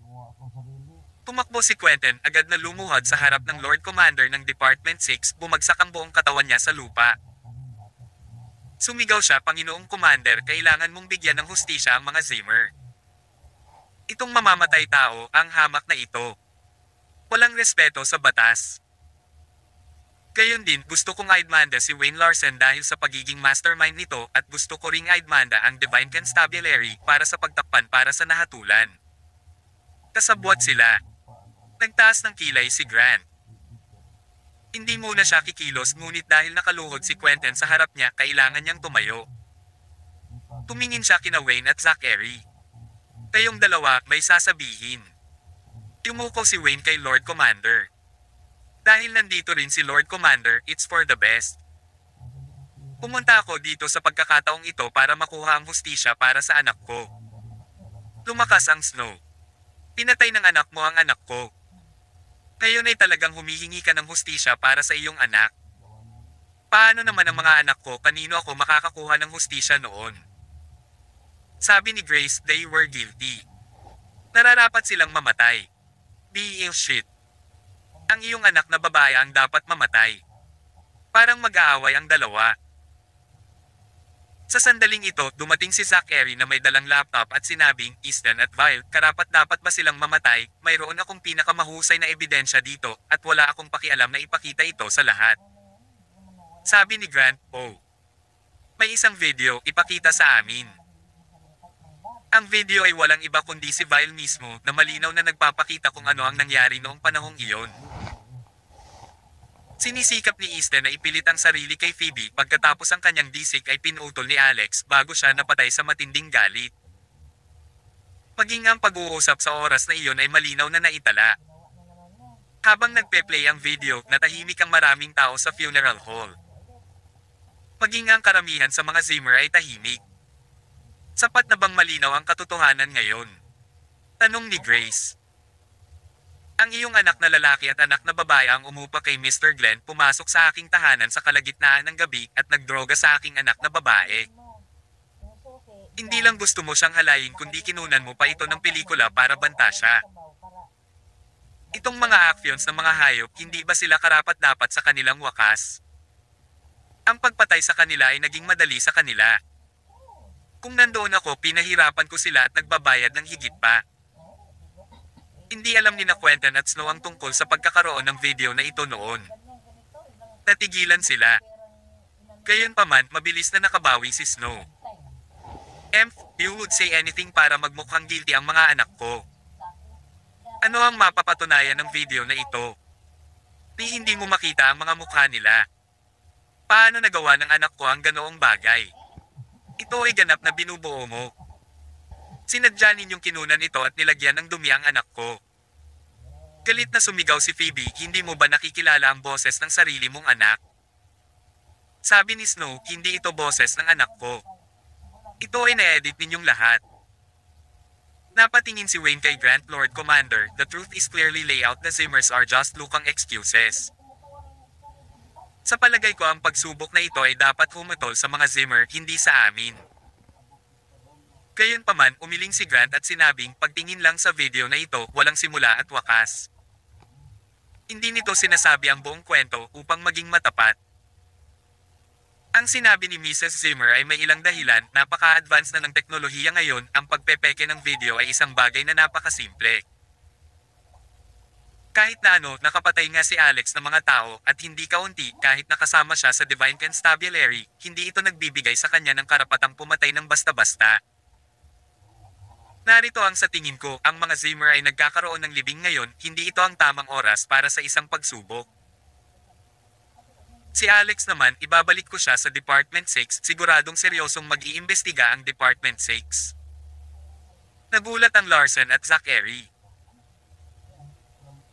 Tumakbo si Quentin, agad na lumuhod sa harap ng Lord Commander ng Department 6, bumagsak ang buong katawan niya sa lupa. Sumigaw siya, "Panginoong Commander, kailangan mong bigyan ng hustisya ang mga Zimmer. Itong mamamatay tao, ang hamak na ito. Walang respeto sa batas." Gayon din, gusto kong idmanda si Wayne Larson dahil sa pagiging mastermind nito, at gusto ko ring idmanda ang Divine Constabulary para sa pagtakpan para sa nahatulan. Kasabwat sila. Nagtaas ng kilay si Grant. Hindi muna siya kikilos, ngunit dahil nakaluhod si Quentin sa harap niya, kailangan niyang tumayo. Tumingin siya kina Wayne at Zachary. Kayong dalawa, may sasabihin. Yumuko si Wayne kay Lord Commander. Dahil nandito rin si Lord Commander, it's for the best. Pumunta ako dito sa pagkakataong ito para makuha ang hustisya para sa anak ko. Lumakas ang Snow. Pinatay ng anak mo ang anak ko. Ngayon ay talagang humihingi ka ng hustisya para sa iyong anak. Paano naman ang mga anak ko, kanino ako makakakuha ng hustisya noon? Sabi ni Grace, they were guilty. Nararapat silang mamatay. Be ill shit. Ang iyong anak na babae ang dapat mamatay. Parang mag-aaway ang dalawa. Sa sandaling ito, dumating si Zachary na may dalang laptop at sinabing, "Easton at Vile, karapat-dapat ba silang mamatay? Mayroon akong pinakamahusay na ebidensya dito, at wala akong pakialam na ipakita ito sa lahat." Sabi ni Grant, "Oh. May isang video, ipakita sa amin." Ang video ay walang iba kundi si Vile mismo, na malinaw na nagpapakita kung ano ang nangyari noong panahong iyon. Sinisikap ni Easton na ipilit ang sarili kay Phoebe, pagkatapos ang kanyang disik ay pinutol ni Alex bago siya napatay sa matinding galit. Maging ang pag-uusap sa oras na iyon ay malinaw na naitala. Habang nagpe-play ang video, natahimik ang maraming tao sa funeral hall. Maging ang karamihan sa mga Zimmer ay tahimik. Sapat na bang malinaw ang katotohanan ngayon? Tanong ni Grace. Ang iyong anak na lalaki at anak na babae ang umupa kay Mr. Glenn, pumasok sa aking tahanan sa kalagitnaan ng gabi at nagdroga sa aking anak na babae. Hindi lang gusto mo siyang halayin kundi kinunan mo pa ito ng pelikula para banta siya. Itong mga actions ng mga hayop, hindi ba sila karapat-dapat sa kanilang wakas? Ang pagpatay sa kanila ay naging madali sa kanila. Kung nandoon ako, pinahirapan ko sila at nagbabayad ng higit pa. Hindi alam ni na Quentin at Snow ang tungkol sa pagkakaroon ng video na ito noon. Natigilan sila. Gayunpaman, mabilis na nakabawi si Snow. You would say anything para magmukhang guilty ang mga anak ko. Ano ang mapapatunayan ng video na ito? Hindi mo makita ang mga mukha nila. Paano nagawa ng anak ko ang ganoong bagay? Ito ay ganap na binubuo mo. Sinadya ninyong kinunan ito at nilagyan ng dumi ang anak ko. Galit na sumigaw si Phoebe, "Hindi mo ba nakikilala ang boses ng sarili mong anak?" Sabi ni Snow, "Hindi ito boses ng anak ko. Ito ay na-edit ninyong lahat." Napatingin si Wayne kay Grant, "Lord Commander, the truth is clearly laid out, the Zimmers are just lukang excuses." Sa palagay ko ang pagsubok na ito ay dapat humatol sa mga Zimmer, hindi sa amin. Gayunpaman umiling si Grant at sinabing pagtingin lang sa video na ito walang simula at wakas. Hindi nito sinasabi ang buong kwento upang maging matapat. Ang sinabi ni Mrs. Zimmer ay may ilang dahilan, napaka-advance na ng teknolohiya ngayon, ang pagpepeke ng video ay isang bagay na napakasimple. Kahit na nakapatay nga si Alex ng mga tao at hindi kaunti kahit nakasama siya sa Divine Constabulary, hindi ito nagbibigay sa kanya ng karapatang pumatay ng basta-basta. Narito ang sa tingin ko, ang mga Zimmer ay nagkakaroon ng libing ngayon, hindi ito ang tamang oras para sa isang pagsubok. Si Alex naman, ibabalik ko siya sa Department 6, siguradong seryosong mag-iimbestiga ang Department 6. Nagulat ang Larson at Zachary.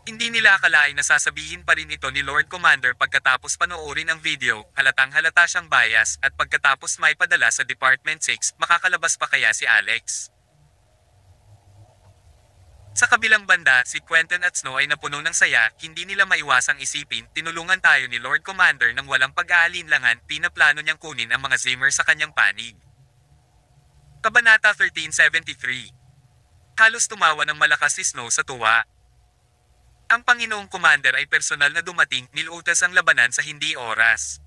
Hindi nila akalain na sasabihin pa rin ito ni Lord Commander pagkatapos panoorin ang video, halatang halata siyang bias, at pagkatapos may padala sa Department 6, makakalabas pa kaya si Alex? Sa kabilang banda, si Quentin at Snow ay napuno ng saya, hindi nila maiwasang isipin, tinulungan tayo ni Lord Commander ng walang pag-aalinlangan, pinaplano niyang kunin ang mga Zimmer sa kanyang panig. Kabanata 1373. Halos tumawa ng malakas si Snow sa tuwa. Ang Panginoong Commander ay personal na dumating, nilutas ang labanan sa hindi oras.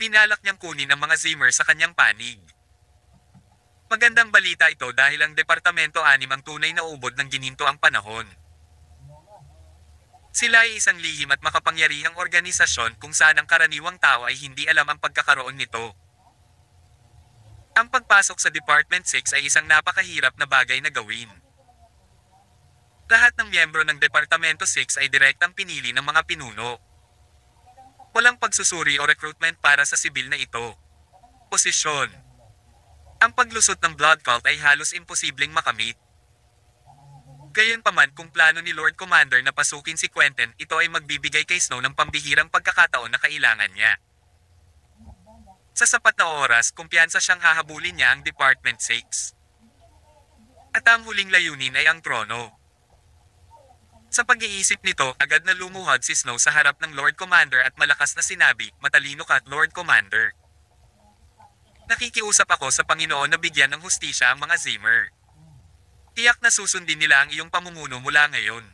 Binalak niyang kunin ang mga Zimmer sa kanyang panig. Magandang balita ito dahil ang Departamento 6 ang tunay na ubod ng gininto ang panahon. Sila ay isang lihim at makapangyarihang organisasyon kung saan ang karaniwang tao ay hindi alam ang pagkakaroon nito. Ang pagpasok sa Department 6 ay isang napakahirap na bagay na gawin. Lahat ng miyembro ng Departamento 6 ay direktang pinili ng mga pinuno. Walang pagsusuri o recruitment para sa sibil na ito. Posisyon. Ang paglusot ng Blood Cult ay halos imposibleng makamit. Gayunpaman kung plano ni Lord Commander na pasukin si Quentin, ito ay magbibigay kay Snow ng pambihirang pagkakataon na kailangan niya. Sa sapat na oras, kumpiyansa siyang hahabulin niya ang Department 6. At ang huling layunin ay ang trono. Sa pag-iisip nito, agad na lumuhod si Snow sa harap ng Lord Commander at malakas na sinabi, "Matalino ka, Lord Commander. Nakikiusap ako sa Panginoon na bigyan ng hustisya ang mga Zimmer. Tiyak na susundin nila ang iyong pamumuno mula ngayon."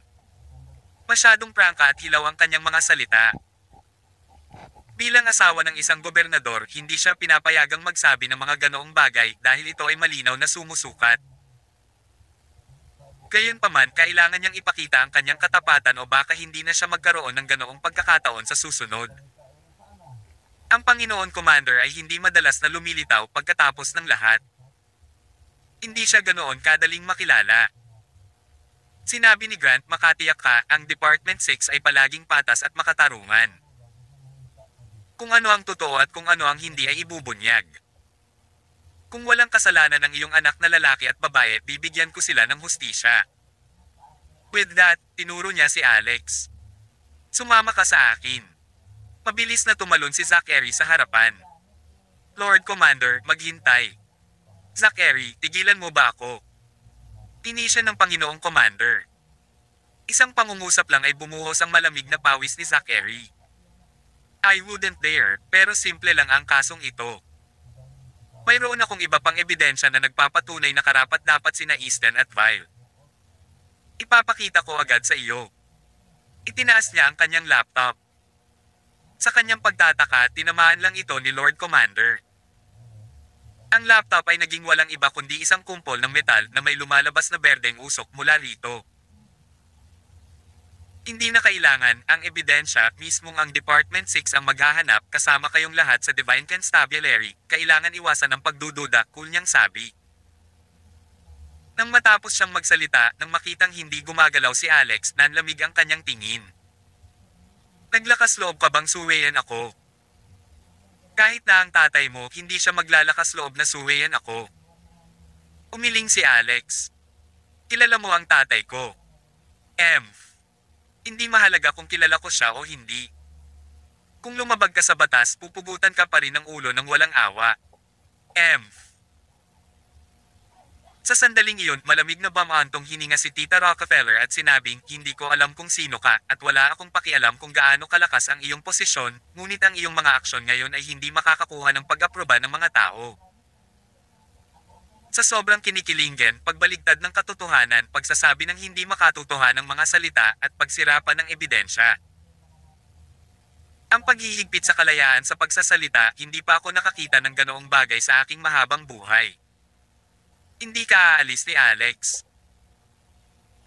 Masyadong prangka at hilaw ang kanyang mga salita. Bilang asawa ng isang gobernador, hindi siya pinapayagang magsabi ng mga ganoong bagay dahil ito ay malinaw na sumusukat. Gayunpaman, kailangan niyang ipakita ang kanyang katapatan o baka hindi na siya magkaroon ng ganoong pagkakataon sa susunod. Ang Panginoon Commander ay hindi madalas na lumilitaw pagkatapos ng lahat. Hindi siya ganoon kadaling makilala. Sinabi ni Grant, "Makatiyak ka, ang Department 6 ay palaging patas at makatarungan. Kung ano ang totoo at kung ano ang hindi ay ibubunyag. Kung walang kasalanan ng iyong anak na lalaki at babae, bibigyan ko sila ng hustisya." With that, tinuro niya si Alex. "Sumama ka sa akin." Mabilis na tumalon si Zachary sa harapan. "Lord Commander, maghintay." "Zachary, tigilan mo ba ako?" Tinisya ng Panginoong Commander. Isang pangungusap lang ay bumuhos ang malamig na pawis ni Zachary. "I wouldn't dare, pero simple lang ang kasong ito. Mayroon akong iba pang ebidensya na nagpapatunay na karapat-dapat sina Easton at Vile. Ipapakita ko agad sa iyo." Itinaas niya ang kanyang laptop. Sa kanyang pagtataka, tinamaan lang ito ni Lord Commander. Ang laptop ay naging walang iba kundi isang kumpol ng metal na may lumalabas na berdeng usok mula rito. Hindi na kailangan, ang ebidensya, mismong ang Department 6 ang maghahanap kasama kayong lahat sa Divine Constabulary, kailangan iwasan ang pagdududa, cool niyang sabi. Nang matapos siyang magsalita, nang makitang hindi gumagalaw si Alex, nanlamig ang kanyang tingin. "Naglakas loob ka bang suwayan ako? Kahit na ang tatay mo, hindi siya maglalakas loob na suwayan ako." Umiling si Alex. "Kilala mo ang tatay ko. Hindi mahalaga kung kilala ko siya o hindi. Kung lumabag ka sa batas, pupugutan ka pa rin ng ulo ng walang awa. Sa sandaling iyon, malamig na bamantong hininga si Tita Rockefeller at sinabing, "Hindi ko alam kung sino ka, at wala akong pakialam kung gaano kalakas ang iyong posisyon, ngunit ang iyong mga aksyon ngayon ay hindi makakakuha ng pag-aproba ng mga tao." Sa sobrang kinikilinggan, pagbaligtad ng katotohanan, pagsasabi ng hindi makatotohanang mga salita, at pagsirapan ng ebidensya. Ang paghihigpit sa kalayaan sa pagsasalita, hindi pa ako nakakita ng ganoong bagay sa aking mahabang buhay. Hindi ka aalis ni Alex.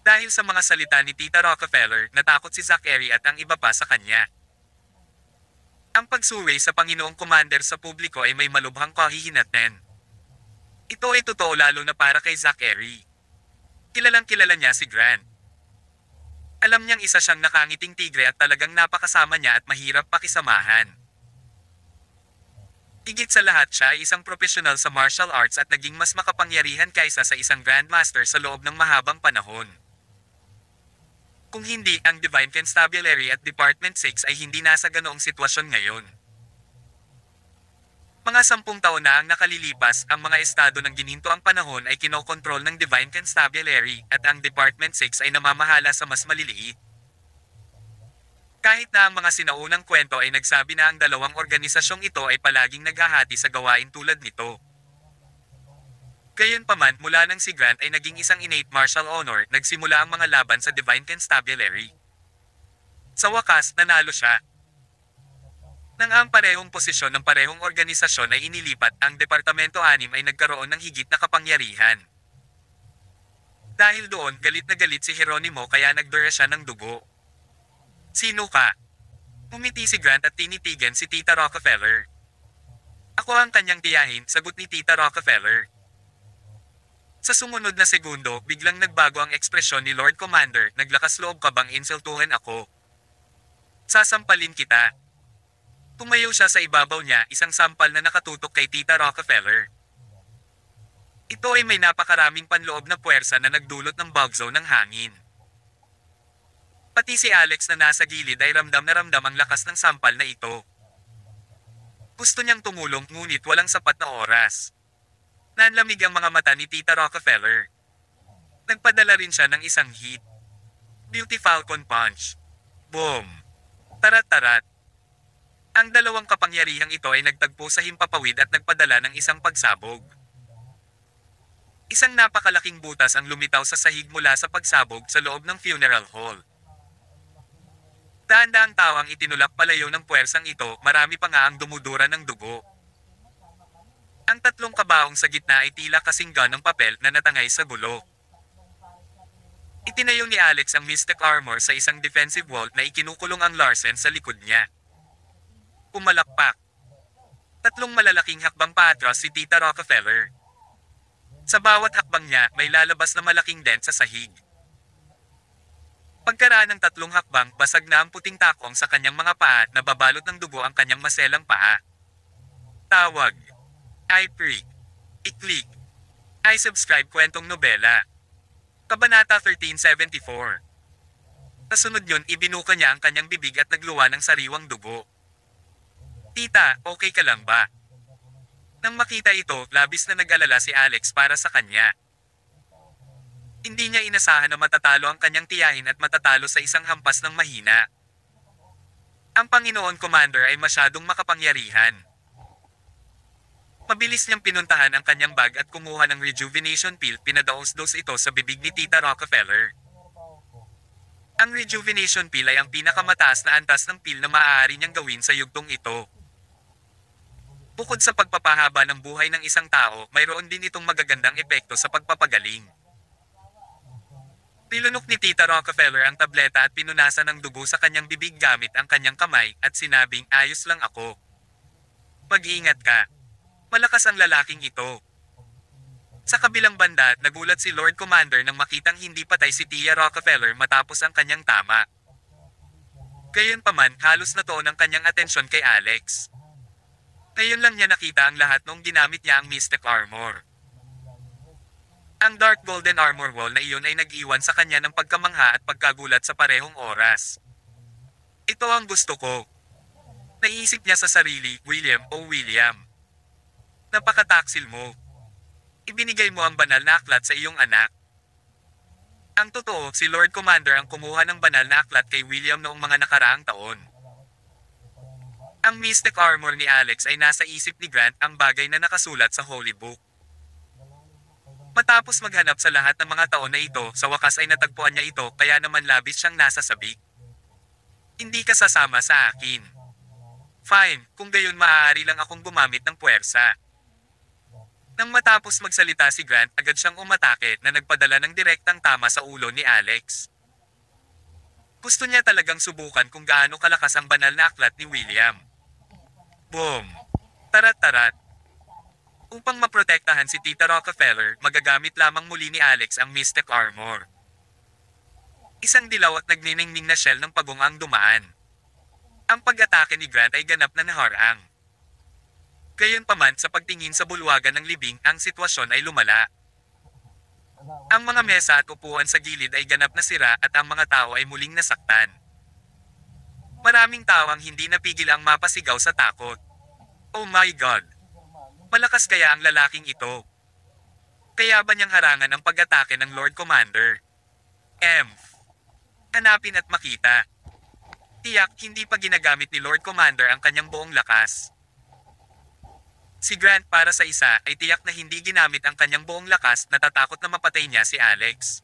Dahil sa mga salita ni Tita Rockefeller, natakot si Zachary at ang iba pa sa kanya. Ang pagsuway sa Panginoong Commander sa publiko ay may malubhang kahihinatnan. Ito ay totoo lalo na para kay Zachary. Kilalang kilala niya si Grant. Alam niyang isa siyang nakangiting tigre at talagang napakasama niya at mahirap pakisamahan. Higit sa lahat siya ay isang profesional sa martial arts at naging mas makapangyarihan kaysa sa isang grandmaster sa loob ng mahabang panahon. Kung hindi, ang Divine Constabulary at Department 6 ay hindi nasa ganoong sitwasyon ngayon. Mga 10 taon na ang nakalilipas, ang mga estado ng ginintoang panahon ay kinokontrol ng Divine Constabulary at ang Department 6 ay namamahala sa mas maliliit. Kahit na ang mga sinaunang kwento ay nagsabi na ang dalawang organisasyong ito ay palaging naghahati sa gawain tulad nito. Gayunpaman, mula nang si Grant ay naging isang innate martial honor, nagsimula ang mga laban sa Divine Constabulary. Sa wakas, nanalo siya. Nang ang parehong posisyon ng parehong organisasyon ay inilipat, ang Departamento 6 ay nagkaroon ng higit na kapangyarihan. Dahil doon, galit na galit si Geronimo kaya nagdura siya ng dugo. Sino ka? Umiti si Grant at tinitigan si Tita Rockefeller. Ako ang kanyang tiyahin, sagot ni Tita Rockefeller. Sa sumunod na segundo, biglang nagbago ang ekspresyon ni Lord Commander, naglakas loob ka bang insultuhin ako? Sasampalin kita. Tumayo siya sa ibabaw niya, isang sampal na nakatutok kay Tita Rockefeller. Ito ay may napakaraming panloob na puwersa na nagdulot ng bugzo ng hangin. Pati si Alex na nasa gilid ay ramdam na ramdam ang lakas ng sampal na ito. Gusto niyang tumulong ngunit walang sapat na oras. Nanlamig ang mga mata ni Tita Rockefeller. Nagpadala rin siya ng isang hit. Beauty Falcon Punch. Boom! Tarat-tarat. Ang dalawang kapangyarihang ito ay nagtagpo sa himpapawid at nagpadala ng isang pagsabog. Isang napakalaking butas ang lumitaw sa sahig mula sa pagsabog sa loob ng funeral hall. Dahan-dahang tao ang itinulak palayo ng puwersang ito, marami pa nga ang dumudura ng dugo. Ang tatlong kabaong sa gitna ay tila kasinggan ng papel na natangay sa gulo. Itinayo ni Alex ang Mystic Armor sa isang defensive wall na ikinukulong ang Larsen sa likod niya. Pumalakpak. Tatlong malalaking hakbang paatras si Tita Rockefeller. Sa bawat hakbang niya, may lalabas na malaking dent sa sahig. Pagkaraan ng tatlong hakbang, basag na ang puting takong sa kanyang mga paa at nababalot ng dugo ang kanyang maselang paa. Tawag. I-prick. I-click. I-subscribe kwentong nobela. Kabanata 1374. Kasunod yun, ibinuka niya ang kanyang bibig at nagluwa ng sariwang dugo. Tita, okay ka lang ba? Nang makita ito, labis na nag-alala si Alex para sa kanya. Hindi niya inasahan na matatalo ang kanyang tiyahin at matatalo sa isang hampas ng mahina. Ang Panginoon Commander ay masyadong makapangyarihan. Mabilis niyang pinuntahan ang kanyang bag at kumuha ng rejuvenation pill, pinadaos-dos ito sa bibig ni Tita Rockefeller. Ang rejuvenation pill ay ang pinakamataas na antas ng pill na maaari niyang gawin sa yugtong ito. Bukod sa pagpapahaba ng buhay ng isang tao, mayroon din itong magagandang epekto sa pagpapagaling. Nilunok ni Tita Rockefeller ang tableta at pinunasan ng dugo sa kanyang bibig gamit ang kanyang kamay at sinabing, ayos lang ako. Mag-iingat ka. Malakas ang lalaking ito. Sa kabilang banda, nagulat si Lord Commander nang makitang hindi patay si Tia Rockefeller matapos ang kanyang tama. Gayunpaman, halos natuon ang kanyang atensyon kay Alex. Ngayon lang niya nakita ang lahat noong ginamit niya ang Mystic Armor. Ang Dark Golden Armor Wall na iyon ay nag-iwan sa kanya ng pagkamangha at pagkagulat sa parehong oras. Ito ang gusto ko. Naisip niya sa sarili, William o William. Napakataksil mo. Ibinigay mo ang banal na aklat sa iyong anak. Ang totoo, si Lord Commander ang kumuha ng banal na aklat kay William noong mga nakaraang taon. Ang Mystic Armor ni Alex ay nasa isip ni Grant, ang bagay na nakasulat sa Holy Book. Matapos maghanap sa lahat ng mga taon na ito, sa wakas ay natagpuan niya ito kaya naman labis siyang nasa sabik. Hindi ka sasama sa akin. Fine, kung gayon maaari lang akong gumamit ng puwersa. Nang matapos magsalita si Grant, agad siyang umatake na nagpadala ng direktang tama sa ulo ni Alex. Gusto niya talagang subukan kung gaano kalakas ang banal na aklat ni William. Boom! Tarat-tarat! Upang maprotektahan si Tita Rockefeller, magagamit lamang muli ni Alex ang Mystic Armor. Isang dilaw at nagniningning na shell ng pagong ang dumaan. Ang pag-atake ni Grant ay ganap na naharang. Gayunpaman sa pagtingin sa bulwagan ng libing, ang sitwasyon ay lumala. Ang mga mesa at upuan sa gilid ay ganap na sira at ang mga tao ay muling nasaktan. Maraming tao ang hindi napigil ang mapasigaw sa takot. Oh my God! Malakas kaya ang lalaking ito? Kaya ba niyang harangan ang pag-atake ng Lord Commander? Hanapin at makita. Tiyak hindi pa ginagamit ni Lord Commander ang kanyang buong lakas. Si Grant para sa isa ay tiyak na hindi ginamit ang kanyang buong lakas, natatakot na mapatay niya si Alex.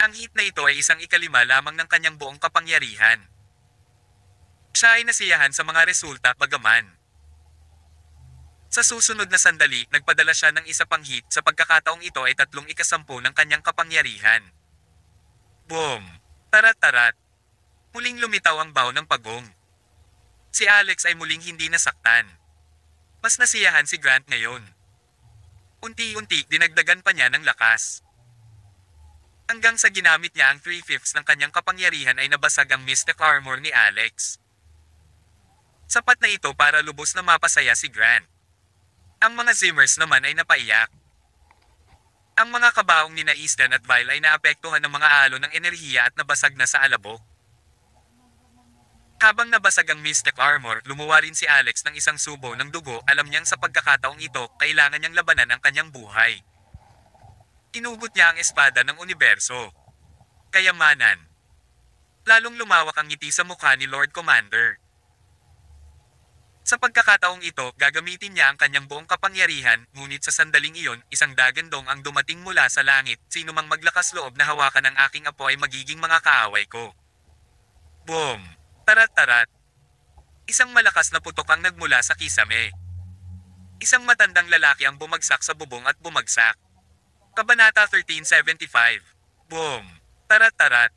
Ang hit na ito ay isang ikalima lamang ng kanyang buong kapangyarihan. Siya ay nasiyahan sa mga resulta bagaman. Sa susunod na sandali, nagpadala siya ng isa pang hit, sa pagkakataong ito ay 3/10 ng kanyang kapangyarihan. Boom! Tarat-tarat! Muling lumitaw ang baw ng pagong. Si Alex ay muling hindi nasaktan. Mas nasiyahan si Grant ngayon. Unti-unti, dinagdagan pa niya ng lakas. Hanggang sa ginamit niya ang 3/5 ng kanyang kapangyarihan ay nabasag ang Mystic Armor ni Alex. Sapat na ito para lubos na mapasaya si Grant. Ang mga Zimmers naman ay napaiyak. Ang mga kabaong ni Easton at Vile ay naapektuhan ng mga alon ng enerhiya at nabasag na sa alabok. Habang nabasag ang Mystic Armor, lumuwa rin si Alex ng isang subo ng dugo. Alam niyang sa pagkakataong ito, kailangan niyang labanan ang kanyang buhay. Tinugot niya ang espada ng universo. Kayamanan. Lalong lumawak ang ngiti sa mukha ni Lord Commander. Sa pagkakataong ito, gagamitin niya ang kanyang buong kapangyarihan, ngunit sa sandaling iyon, isang dagandong ang dumating mula sa langit. Sino mang maglakas loob na hawakan ang aking apo ay magiging mga kaaway ko. Boom! Tarat-tarat. Isang malakas na putok ang nagmula sa kisame. Isang matandang lalaki ang bumagsak sa bubong at bumagsak. Kabanata 1375. Boom! Tarat-tarat.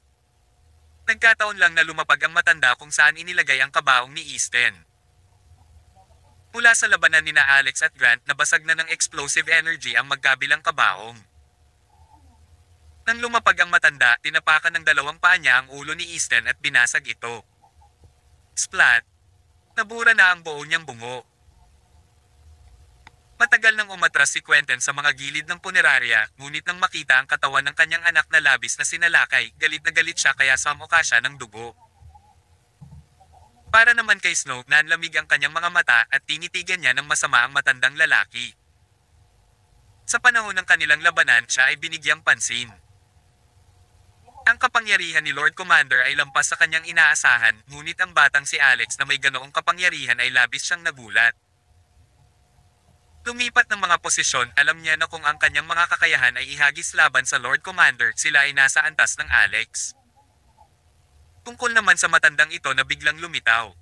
Nagkataon lang na lumapag ang matanda kung saan inilagay ang kabaong ni Easton. Mula sa labanan ni Alex at Grant, nabasag na ng explosive energy ang magkabilang kabaong. Nang lumapag ang matanda, tinapakan ng dalawang paa niya ang ulo ni Easton at binasag ito. Splat! Nabura na ang buo niyang bungo. Matagal nang umatras si Quentin sa mga gilid ng punerarya, ngunit nang makita ang katawan ng kanyang anak na labis na sinalakay, galit na galit siya kaya samuka siya ng dugo. Para naman kay Snow, nanlamig ang kanyang mga mata at tinitigan niya ng masama ang matandang lalaki. Sa panahon ng kanilang labanan, siya ay binigyang pansin. Ang kapangyarihan ni Lord Commander ay lampas sa kanyang inaasahan, ngunit ang batang si Alex na may ganoong kapangyarihan ay labis siyang nagulat. Lumipat ng mga posisyon, alam niya na kung ang kanyang mga kakayahan ay ihagis laban sa Lord Commander, sila ay nasa antas ng Alex. Tungkol naman sa matandang ito na biglang lumitaw.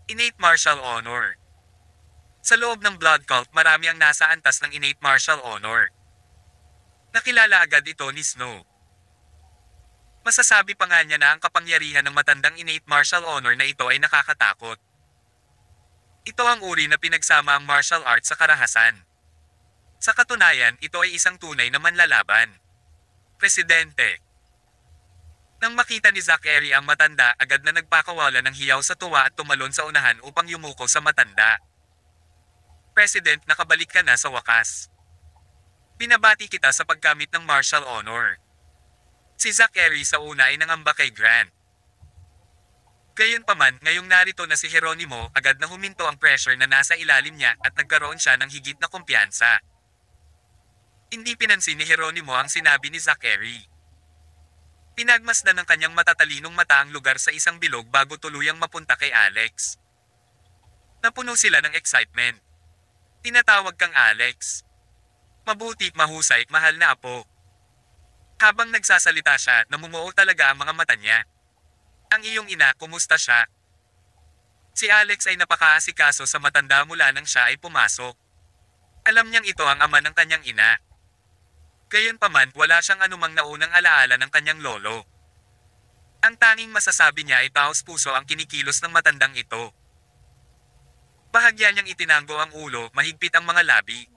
Innate Martial Honor. Sa loob ng Blood Cult, marami ang nasa antas ng Innate Martial Honor. Nakilala agad ito ni Snow. Masasabi pa nga niya na ang kapangyarihan ng matandang Innate Martial Honor na ito ay nakakatakot. Ito ang uri na pinagsama ang martial arts sa karahasan. Sa katunayan, ito ay isang tunay na manlalaban. Presidente. Nang makita ni Zachary ang matanda, agad na nagpakawala ng hiyaw sa tuwa at tumalon sa unahan upang yumuko sa matanda. President, nakabalik ka na sa wakas. Binabati kita sa paggamit ng martial honor. Si Zachary sa una ay nangamba kay Grant. Gayunpaman, ngayong narito na si Geronimo, agad na huminto ang pressure na nasa ilalim niya at nagkaroon siya ng higit na kumpiyansa. Hindi pinansin ni Geronimo ang sinabi ni Zachary. Pinagmasdan ng kanyang matatalinong mata ang lugar sa isang bilog bago tuluyang mapunta kay Alex. Napuno sila ng excitement. Tinatawag kang Alex. Mabuti, mahusay, mahal na apo. Habang nagsasalita siya, namumuo talaga ang mga mata niya. Ang iyong ina, kumusta siya? Si Alex ay napakaasikaso sa matanda mula nang siya ay pumasok. Alam niyang ito ang ama ng kanyang ina. Gayunpaman, wala siyang anumang naunang alaala ng kanyang lolo. Ang tanging masasabi niya ay taos puso ang kinikilos ng matandang ito. Bahagya niyang itinanggo ang ulo, mahigpit ang mga labi.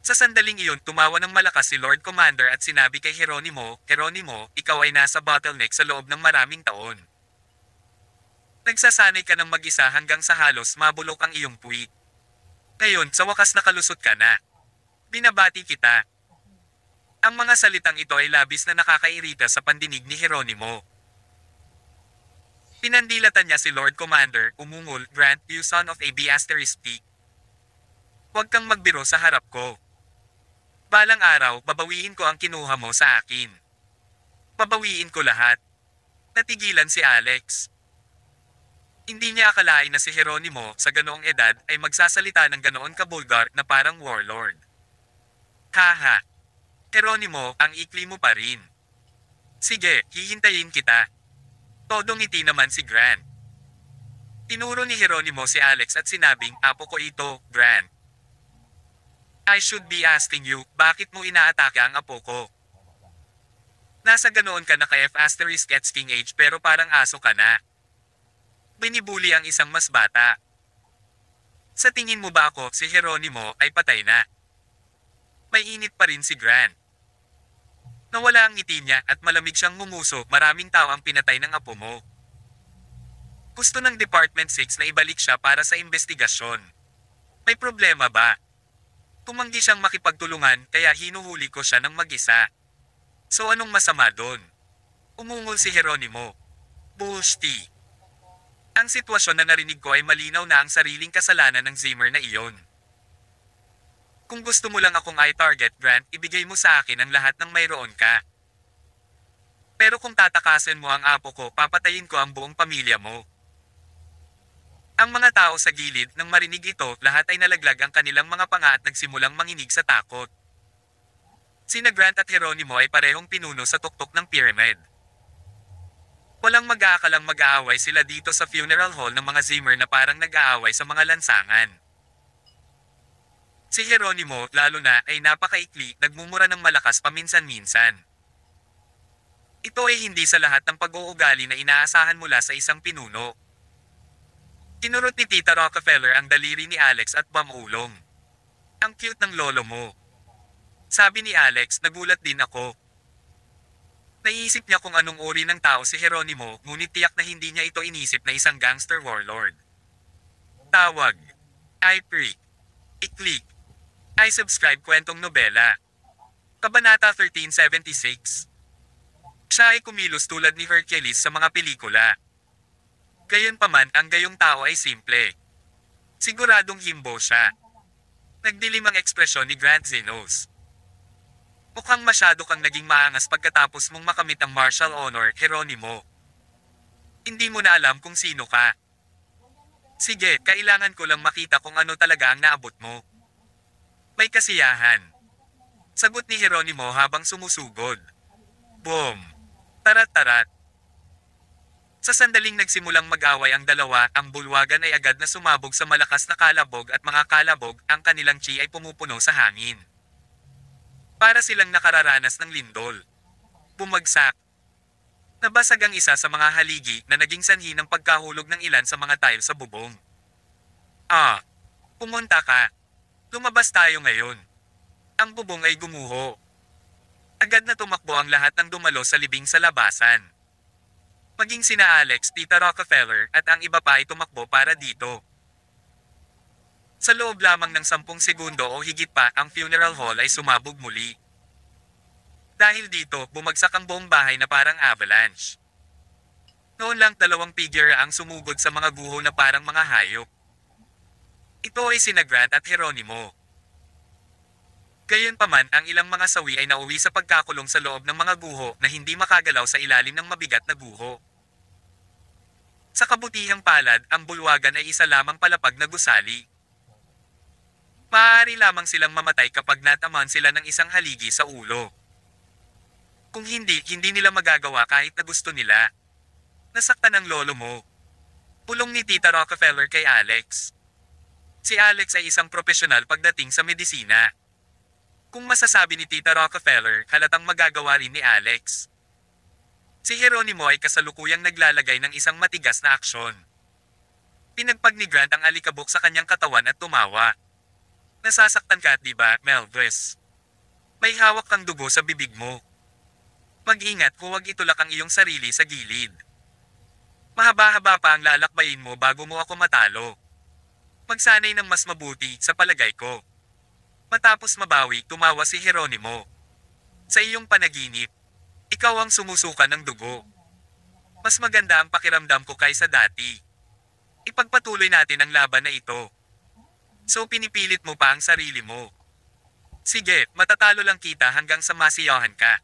Sa sandaling iyon, tumawa ng malakas si Lord Commander at sinabi kay Geronimo, "Geronimo, ikaw ay nasa bottleneck sa loob ng maraming taon. Nagsasanay ka ng mag-isa hanggang sa halos mabulok ang iyong puwit. Ngayon, sa wakas nakalusot ka na. Binabati kita." Ang mga salitang ito ay labis na nakakairita sa pandinig ni Geronimo. Pinandilatan niya si Lord Commander, umungol, "Grant, you son of a B***T. Huwag kang magbiro sa harap ko. Balang araw, babawiin ko ang kinuha mo sa akin. Babawiin ko lahat." Natigilan si Alex. Hindi niya akalain na si Geronimo, sa ganoong edad, ay magsasalita ng ganoon kabulgar na parang warlord. "Haha. Geronimo, ang ikli mo pa rin. Sige, hihintayin kita." Todong ngiti naman si Grant. Tinuro ni Geronimo si Alex at sinabing, "Apo ko ito, Grant. I should be asking you, bakit mo inaatake ang apo ko? Nasa ganoon ka na ka-F** king age pero parang aso ka na. Binibuli ang isang mas bata. Sa tingin mo ba ako, si Geronimo, ay patay na?" May init pa rin si Grant. Nawala ang ngiti niya at malamig siyang ngumuso, "Maraming tao ang pinatay ng apo mo. Gusto ng Department 6 na ibalik siya para sa investigasyon. May problema ba?" Tumanggi siyang makipagtulungan kaya hinuhuli ko siya ng mag-isa. "So anong masama doon?" Umungol si Geronimo. "Bullshit. Ang sitwasyon na narinig ko ay malinaw na ang sariling kasalanan ng Zimmer na iyon. Kung gusto mo lang akong i-target, Grant, ibigay mo sa akin ang lahat ng mayroon ka. Pero kung tatakasin mo ang apo ko, papatayin ko ang buong pamilya mo." Ang mga tao sa gilid, nang marinig ito, lahat ay nalaglag ang kanilang mga panga at nagsimulang manginig sa takot. Sina Grant at Geronimo ay parehong pinuno sa tuktok ng pyramid. Walang mag-aakalang mag-aaway sila dito sa funeral hall ng mga Zimmer na parang nag-aaway sa mga lansangan. Si Geronimo, lalo na, ay napakaikli, nagmumura ng malakas paminsan-minsan. Ito ay hindi sa lahat ng pag-uugali na inaasahan mula sa isang pinuno. Kinurot ni Tita Rockefeller ang daliri ni Alex at bamulong. "Ang cute ng lolo mo." Sabi ni Alex, nagulat din ako. Naiisip niya kung anong uri ng tao si Geronimo, ngunit tiyak na hindi niya ito inisip na isang gangster warlord. Tawag. I-click. I-click. I-subscribe kwentong nobela. Kabanata 1376. Siya ay kumilos tulad ni Hercules sa mga pelikula. Gayunpaman, ang gayong tao ay simple. Siguradong himbo siya. Nagdilim ang ekspresyon ni Grant Zenos. "Mukhang masyado kang naging maangas pagkatapos mong makamit ang martial honor, Geronimo. Hindi mo na alam kung sino ka. Sige, kailangan ko lang makita kung ano talaga ang naabot mo." May kasiyahan. Sagot ni Geronimo habang sumusugod. Boom! Tarat-tarat. Sa sandaling nagsimulang mag-away ang dalawa, ang bulwagan ay agad na sumabog sa malakas na kalabog at mga kalabog, ang kanilang chi ay pumupuno sa hangin. Para silang nakararanas ng lindol. Bumagsak. Nabasag ang isa sa mga haligi na naging sanhi ng pagkahulog ng ilan sa mga tile sa bubong. Pumunta ka. Lumabas tayo ngayon." Ang bubong ay gumuho. Agad na tumakbo ang lahat ng dumalo sa libing sa labasan. Maging sina Alex, Tita Rockefeller, at ang iba pa ay tumakbo para dito. Sa loob lamang ng 10 segundo o higit pa, ang funeral hall ay sumabog muli. Dahil dito, bumagsak ang buong bahay na parang avalanche. Noon lang 2 figure ang sumugod sa mga guho na parang mga hayop. Ito ay sina Grant at Geronimo. Gayunpaman, ang ilang mga sawi ay nauwi sa pagkakulong sa loob ng mga guho na hindi makagalaw sa ilalim ng mabigat na guho. Sa kabutihang palad, ang bulwagan ay isa lamang palapag na gusali. Maaari lamang silang mamatay kapag natamaan sila ng isang haligi sa ulo. Kung hindi, hindi nila magagawa kahit na gusto nila. Nasaktan ang lolo mo. Pulong ni Tita Rockefeller kay Alex. Si Alex ay isang profesional pagdating sa medisina. Kung masasabi ni Tita Rockefeller, halatang magagawa rin ni Alex. Si Jeronimo ay kasalukuyang naglalagay ng isang matigas na aksyon. Pinagpag ni Grant ang alikabok sa kanyang katawan at tumawa. Nasasaktan ka, di ba, Melvis? May hawak kang dugo sa bibig mo. Mag-ingat, huwag itulak ang iyong sarili sa gilid. Mahaba-haba pa ang lalakbayin mo bago mo ako matalo. Magsanay ng mas mabuti, sa palagay ko. Matapos mabawi, tumawa si Jeronimo. Sa iyong panaginip, ikaw ang sumusuka ng dugo. Mas maganda ang pakiramdam ko kaysa dati. Ipagpatuloy natin ang laban na ito. So pinipilit mo pa ang sarili mo. Sige, matatalo lang kita hanggang sa masiyahan ka.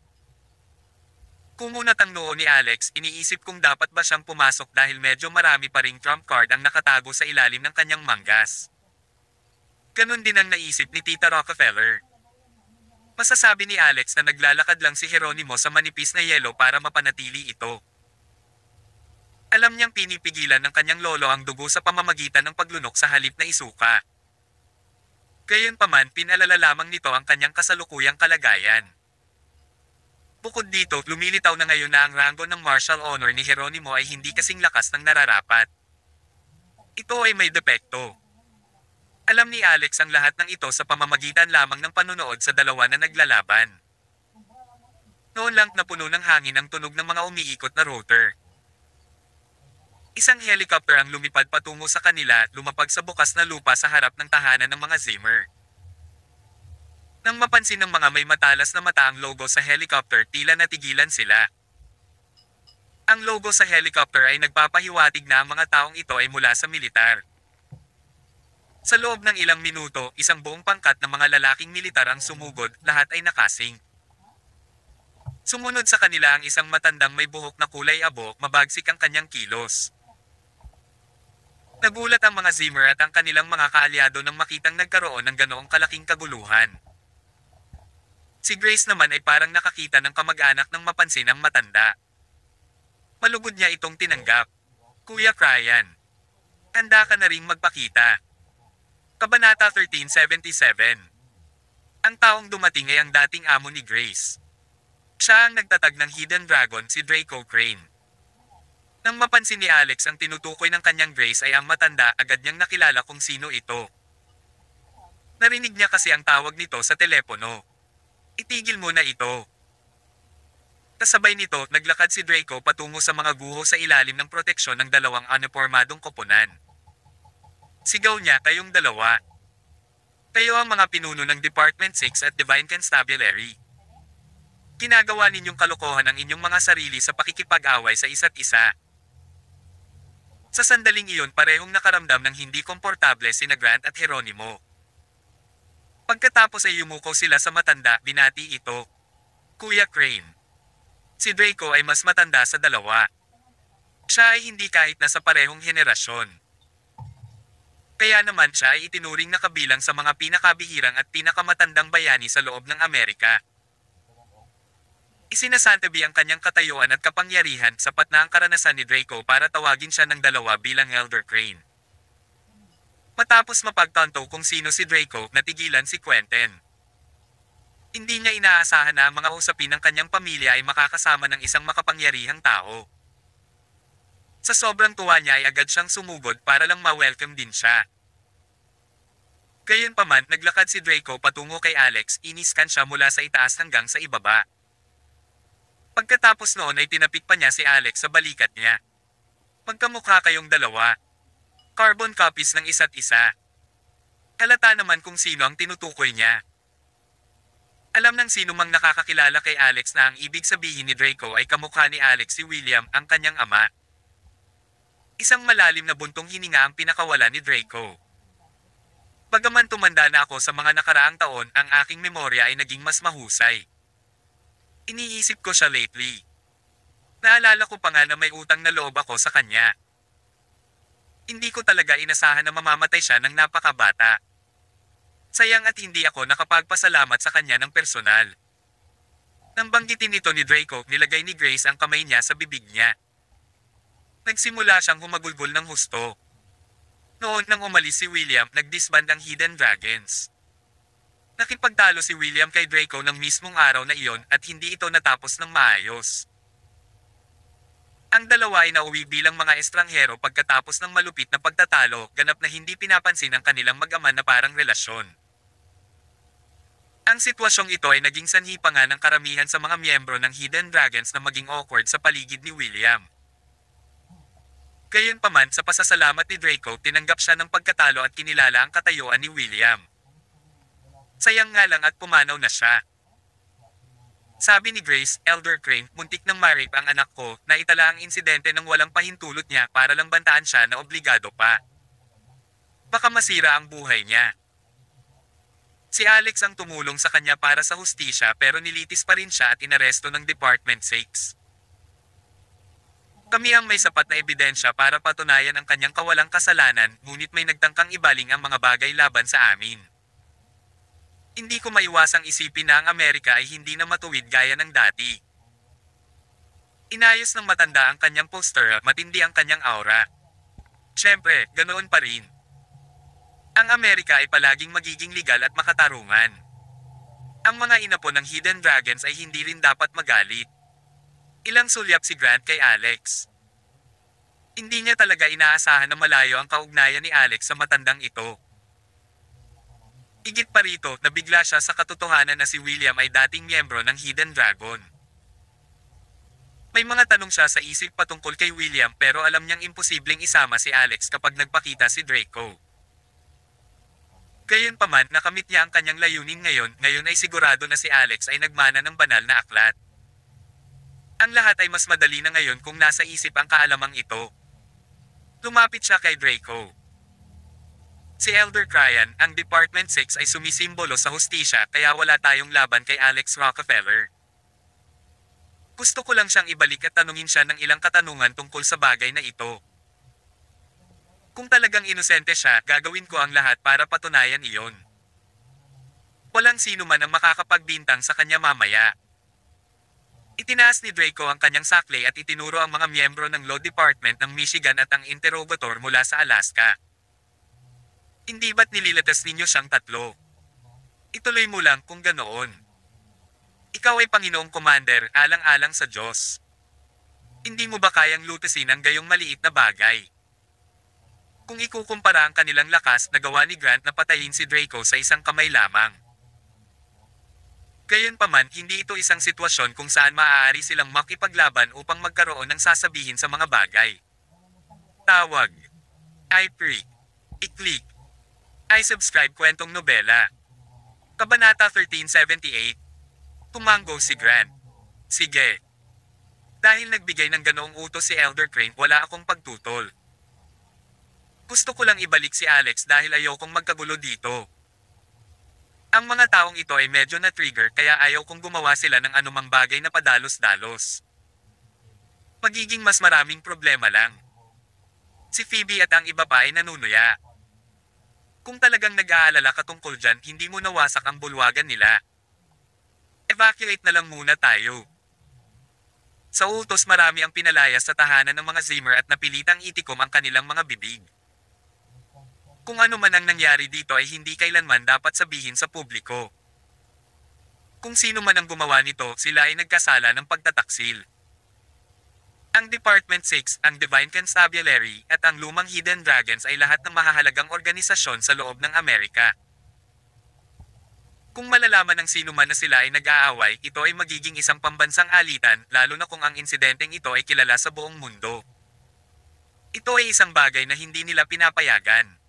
Kumunat ang noo ni Alex, iniisip kung dapat ba siyang pumasok dahil medyo marami pa ring trump card ang nakatago sa ilalim ng kanyang manggas. Ganon din ang naisip ni Tita Rockefeller. Masasabi ni Alex na naglalakad lang si Jeronimo sa manipis na yelo para mapanatili ito. Alam niyang pinipigilan ng kanyang lolo ang dugo sa pamamagitan ng paglunok sa halip na isuka. Gayunpaman, pinalala lamang nito ang kanyang kasalukuyang kalagayan. Bukod dito, lumilitaw na ngayon na ang rango ng martial honor ni Jeronimo ay hindi kasing lakas ng nararapat. Ito ay may depekto. Alam ni Alex ang lahat ng ito sa pamamagitan lamang ng panonood sa dalawa na naglalaban. Noon lang napuno ng hangin ang tunog ng mga umiikot na rotor. Isang helicopter ang lumipad patungo sa kanila at lumapag sa bukas na lupa sa harap ng tahanan ng mga Zimmer. Nang mapansin ng mga may matalas na mata ang logo sa helicopter, tila natigilan sila. Ang logo sa helicopter ay nagpapahiwatig na ang mga taong ito ay mula sa militar. Sa loob ng ilang minuto, isang buong pangkat ng mga lalaking militar ang sumugod, lahat ay nakasing. Sumunod sa kanila ang isang matandang may buhok na kulay abo, mabagsik ang kanyang kilos. Nagulat ang mga Zimmer at ang kanilang mga kaalyado nang makitang nagkaroon ng ganoong kalaking kaguluhan. Si Grace naman ay parang nakakita ng kamag-anak nang mapansin ang matanda. Malugod niya itong tinanggap. Kuya Ryan, handa ka na ring magpakita. Kabanata 1377. Ang taong dumating ay ang dating amo ni Grace. Siya ang nagtatag ng Hidden Dragon, si Draco Crane. Nang mapansin ni Alex ang tinutukoy ng kanyang Grace ay ang matanda, agad niyang nakilala kung sino ito. Narinig niya kasi ang tawag nito sa telepono. Itigil mo na ito. Kasabay nito, naglakad si Draco patungo sa mga guho sa ilalim ng proteksyon ng dalawang unipormadong koponan. Sigaw niya, kayong dalawa. Kayo ang mga pinuno ng Department 6 at Divine Constabulary. Ginagawa ninyong kalokohan ang inyong mga sarili sa pakikipag-away sa isa't isa. Sa sandaling iyon, parehong nakaramdam ng hindi komportable sina Grant at Jeronimo. Pagkatapos ay yumuko sila sa matanda, binati ito. Kuya Crane. Si Draco ay mas matanda sa dalawa. Siya ay hindi kahit na sa parehong henerasyon. Kaya naman siya ay itinuring na kabilang sa mga pinakabihirang at pinakamatandang bayani sa loob ng Amerika. Isinasantabi ang kanyang katayuan at kapangyarihan, sapat na ang karanasan ni Draco para tawagin siya ng dalawa bilang Elder Crane. Matapos mapagtanto kung sino si Draco, natigilan si Quentin. Hindi niya inaasahan na ang mga usapin ng kanyang pamilya ay makakasama ng isang makapangyarihang tao. Sa sobrang tuwa niya ay agad siyang sumugod para lang ma-welcome din siya. Gayunpaman, naglakad si Draco patungo kay Alex, iniskan siya mula sa itaas hanggang sa ibaba. Pagkatapos noon ay tinapik pa niya si Alex sa balikat niya. Magkamukha kayong dalawa. Carbon copies ng isa't isa. Halata naman kung sino ang tinutukoy niya. Alam ng sino mang nakakakilala kay Alex na ang ibig sabihin ni Draco ay kamukha ni Alex si William, ang kanyang ama. Isang malalim na buntong hininga ang pinakawala ni Draco. Bagaman tumanda na ako sa mga nakaraang taon, ang aking memorya ay naging mas mahusay. Iniisip ko siya lately. Naalala ko pa nga na may utang na loob ako sa kanya. Hindi ko talaga inasahan na mamamatay siya ng napakabata. Sayang at hindi ako nakapagpasalamat sa kanya ng personal. Nang banggitin ito ni Draco, nilagay ni Grace ang kamay niya sa bibig niya. Nagsimula siyang humagulgol ng husto. Noon nang umalis si William, nagdisband ang Hidden Dragons. Nakipagtalo si William kay Draco ng mismong araw na iyon at hindi ito natapos ng maayos. Ang dalawa ay nauwi bilang mga estranghero pagkatapos ng malupit na pagtatalo, ganap na hindi pinapansin ang kanilang mag-ama na parang relasyon. Ang sitwasyong ito ay naging sanhi pa nga ng karamihan sa mga miyembro ng Hidden Dragons na maging awkward sa paligid ni William. Gayunpaman, sa pasasalamat ni Draco, tinanggap siya ng pagkatalo at kinilala ang katayuan ni William. Sayang nga lang at pumanaw na siya. Sabi ni Grace, Elder Crane, muntik nang ma-rape ang anak ko, na itala ang insidente ng walang pahintulot niya para lang bantaan siya na obligado pa. Baka masira ang buhay niya. Si Alex ang tumulong sa kanya para sa hustisya pero nilitis pa rin siya at inaresto ng Department 6. Kami ang may sapat na ebidensya para patunayan ang kanyang kawalang kasalanan, ngunit may nagtangkang ibaling ang mga bagay laban sa amin. Hindi ko maiwasang isipin na ang Amerika ay hindi na matuwid gaya ng dati. Inayos ng matanda ang kanyang poster at matindi ang kanyang aura. Siyempre, ganoon pa rin. Ang Amerika ay palaging magiging legal at makatarungan. Ang mga inapo ng Hidden Dragons ay hindi rin dapat magalit. Ilang sulyap si Grant kay Alex. Hindi niya talaga inaasahan na malayo ang kaugnayan ni Alex sa matandang ito. Higit pa rito, nabigla siya sa katotohanan na si William ay dating miyembro ng Hidden Dragon. May mga tanong siya sa isip patungkol kay William pero alam niyang imposibleng isama si Alex kapag nagpakita si Draco. Gayunpaman, nakamit niya ang kanyang layunin ngayon ay sigurado na si Alex ay nagmana ng banal na aklat. Ang lahat ay mas madali na ngayon kung nasa isip ang kaalamang ito. Lumapit siya kay Draco. Si Elder Cryan, ang Department 6 ay sumisimbolo sa hustisya kaya wala tayong laban kay Alex Rockefeller. Gusto ko lang siyang ibalik at tanungin siya ng ilang katanungan tungkol sa bagay na ito. Kung talagang inosente siya, gagawin ko ang lahat para patunayan iyon. Walang sino man ang makakapagbintang sa kanya mamaya. Itinaas ni Draco ang kanyang saklay at itinuro ang mga miyembro ng Law Department ng Michigan at ang interrogator mula sa Alaska. Hindi ba't nililatas ninyo siyang tatlo? Ituloy mo lang kung ganoon. Ikaw ay Panginoong Commander, alang-alang sa Diyos. Hindi mo ba kayang lutasin ang gayong maliit na bagay? Kung ikukumpara ang kanilang lakas, nagawa ni Grant na patayin si Draco sa isang kamay lamang. Gayunpaman, hindi ito isang sitwasyon kung saan maaari silang makipaglaban upang magkaroon ng sasabihin sa mga bagay. Tawag. I-pre. I-click. I-subscribe kwentong nobela. Kabanata 1378. Tumanggo si Grant. Sige. Dahil nagbigay ng ganoong utos si Elder Crane, wala akong pagtutol. Gusto ko lang ibalik si Alex dahil ayokong magkagulo dito. Ang mga taong ito ay medyo na-trigger kaya ayaw kong gumawa sila ng anumang bagay na padalos-dalos. Magiging mas maraming problema lang. Si Phoebe at ang iba pa ay nanunuya. Kung talagang nag-aalala ka tungkol dyan, hindi mo nawasak ang bulwagan nila. Evacuate na lang muna tayo. Sa utos, marami ang pinalayas sa tahanan ng mga Zimmer at napilitang itikom ang kanilang mga bibig. Kung ano man ang nangyari dito ay hindi kailanman dapat sabihin sa publiko. Kung sino man ang gumawa nito, sila ay nagkasala ng pagtataksil. Ang Department 6, ang Divine Constabulary, at ang lumang Hidden Dragons ay lahat ng mahahalagang organisasyon sa loob ng Amerika. Kung malalaman ng sino man na sila ay nag-aaway, ito ay magiging isang pambansang alitan, lalo na kung ang insidenteng ito ay kilala sa buong mundo. Ito ay isang bagay na hindi nila pinapayagan.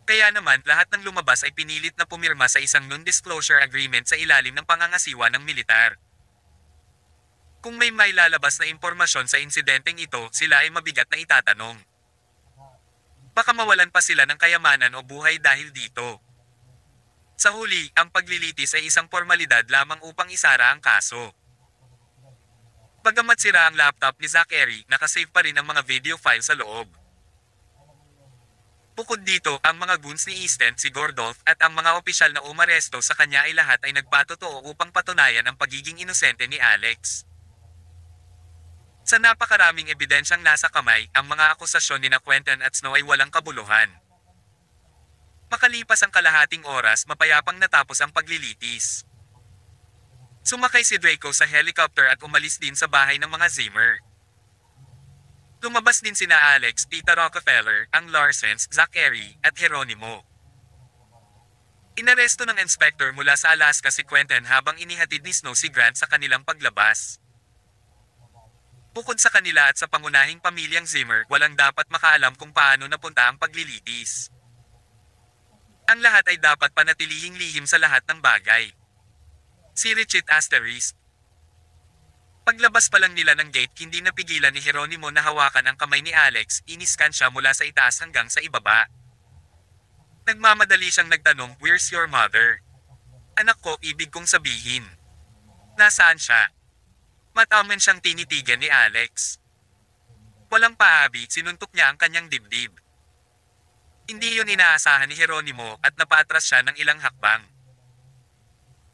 Kaya naman, lahat ng lumabas ay pinilit na pumirma sa isang non-disclosure agreement sa ilalim ng pangangasiwa ng militar. Kung may lalabas na impormasyon sa insidenteng ito, sila ay mabigat na itatanong. Baka mawalan pa sila ng kayamanan o buhay dahil dito. Sa huli, ang paglilitis ay isang formalidad lamang upang isara ang kaso. Bagamat sira ang laptop ni Zachary, nakasave pa rin ang mga video file sa loob. Bukod dito, ang mga goons ni Easton, si Gordolf, at ang mga opisyal na umaresto sa kanya ay lahat ay nagpatotoo upang patunayan ang pagiging inosente ni Alex. Sa napakaraming ebidensyang nasa kamay, ang mga akusasyon ni na Quentin at Snow ay walang kabuluhan. Makalipas ang kalahating oras, mapayapang natapos ang paglilitis. Sumakay si Draco sa helicopter at umalis din sa bahay ng mga Zimmer. Lumabas din sina Alex, Tita Rockefeller, ang Larsens, Zachary, at Geronimo. Inaresto ng inspector mula sa Alaska si Quentin habang inihatid ni Snow si Grant sa kanilang paglabas. Bukod sa kanila at sa pangunahing pamilyang Zimmer, walang dapat makaalam kung paano napunta ang paglilitis. Ang lahat ay dapat panatilihing lihim sa lahat ng bagay. Si Richard Asterisk. Paglabas pa lang nila ng gate, hindi napigilan ni Geronimo na hawakan ang kamay ni Alex, iniskan siya mula sa itaas hanggang sa ibaba. Nagmamadali siyang nagtanong, "Where's your mother?" "Anak ko, ibig kong sabihin." "Nasaan siya?" Matamen siyang tinitigan ni Alex. Walang paabi, sinuntok niya ang kanyang dibdib. Hindi yun inaasahan ni Geronimo at napaatras siya ng ilang hakbang.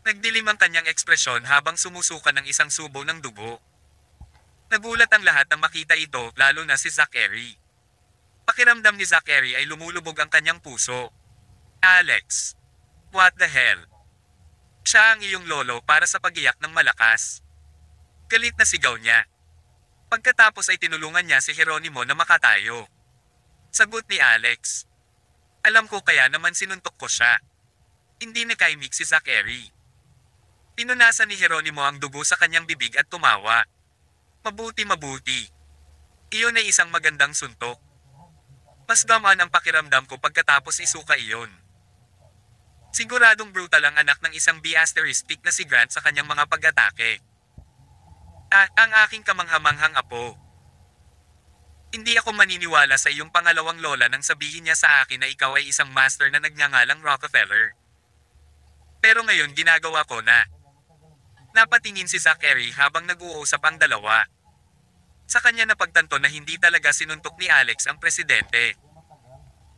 Nagdilim ang kanyang ekspresyon habang sumusuka ng isang subo ng dugo. Nagulat ang lahat nang makita ito, lalo na si Zachary. Pakiramdam ni Zachary ay lumulubog ang kanyang puso. "Alex, what the hell? Siya ang iyong lolo para sa pagiyak ng malakas." Galit na sigaw niya. Pagkatapos ay tinulungan niya si Geronimo na makatayo. Sagot ni Alex. "Alam ko kaya naman sinuntok ko siya." Hindi nakaimik si Zachary. Pinunasan ni Geronimo ang dugo sa kanyang bibig at tumawa. Mabuti. Iyon ay isang magandang suntok. Mas gamaan ang pakiramdam ko pagkatapos isuka iyon. Siguradong brutal ang anak ng isang B*** na si Grant sa kanyang mga pag-atake. Ang aking kamanghamanghang apo. Hindi ako maniniwala sa iyong pangalawang lola nang sabihin niya sa akin na ikaw ay isang master na nagngangalang Rockefeller. Pero ngayon ginagawa ko na. Napatingin si Zachary habang nag-uusap ang dalawa. Sa kanya napagtanto na hindi talaga sinuntok ni Alex ang presidente.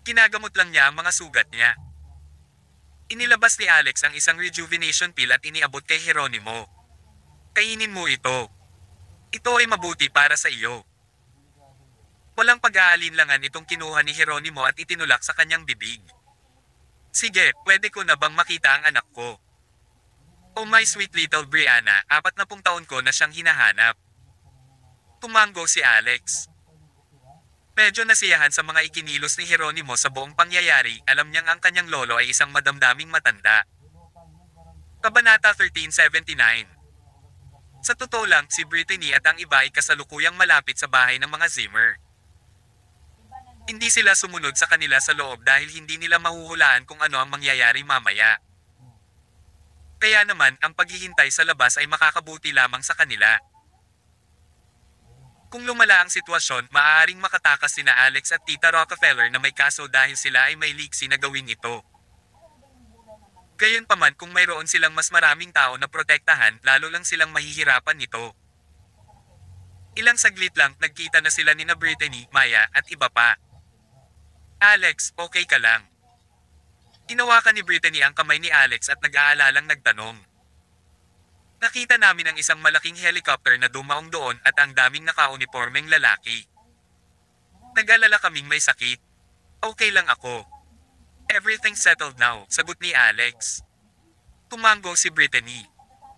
Kinagamot lang niya ang mga sugat niya. Inilabas ni Alex ang isang rejuvenation pill at iniabot kay Geronimo. "Kainin mo ito. Ito ay mabuti para sa iyo." Walang pag-aalinlangan itong kinuha ni Geronimo at itinulak sa kanyang bibig. "Sige, pwede ko na bang makita ang anak ko?" "Oh my sweet little Brianna, 40 taon ko na siyang hinahanap." Tumango si Alex. Medyo nasiyahan sa mga ikinilos ni Geronimo sa buong pangyayari, alam niyang ang kanyang lolo ay isang madamdaming matanda. Kabanata 1379. Sa totoo lang, si Brittany at ang iba ay kasalukuyang malapit sa bahay ng mga Zimmer. Hindi sila sumunod sa kanila sa loob dahil hindi nila mahuhulaan kung ano ang mangyayari mamaya. Kaya naman, ang paghihintay sa labas ay makakabuti lamang sa kanila. Kung lumala ang sitwasyon, maaaring makatakas sina Alex at Tita Rockefeller na may kaso dahil sila ay may liksi na gawin ito. Gayunpaman, kung mayroon silang mas maraming tao na protektahan, lalo lang silang mahihirapan nito. Ilang saglit lang, nagkita na sila nina Brittany, Maya, at iba pa. "Alex, okay ka lang?" Tinawakan ni Brittany ang kamay ni Alex at nag-aalalang nagtanong. "Nakita namin ang isang malaking helicopter na dumaong doon at ang daming naka-uniformeng lalaki. Nag-alala kaming may sakit." "Okay lang ako. Everything's settled now," sagot ni Alex. Tumango si Brittany.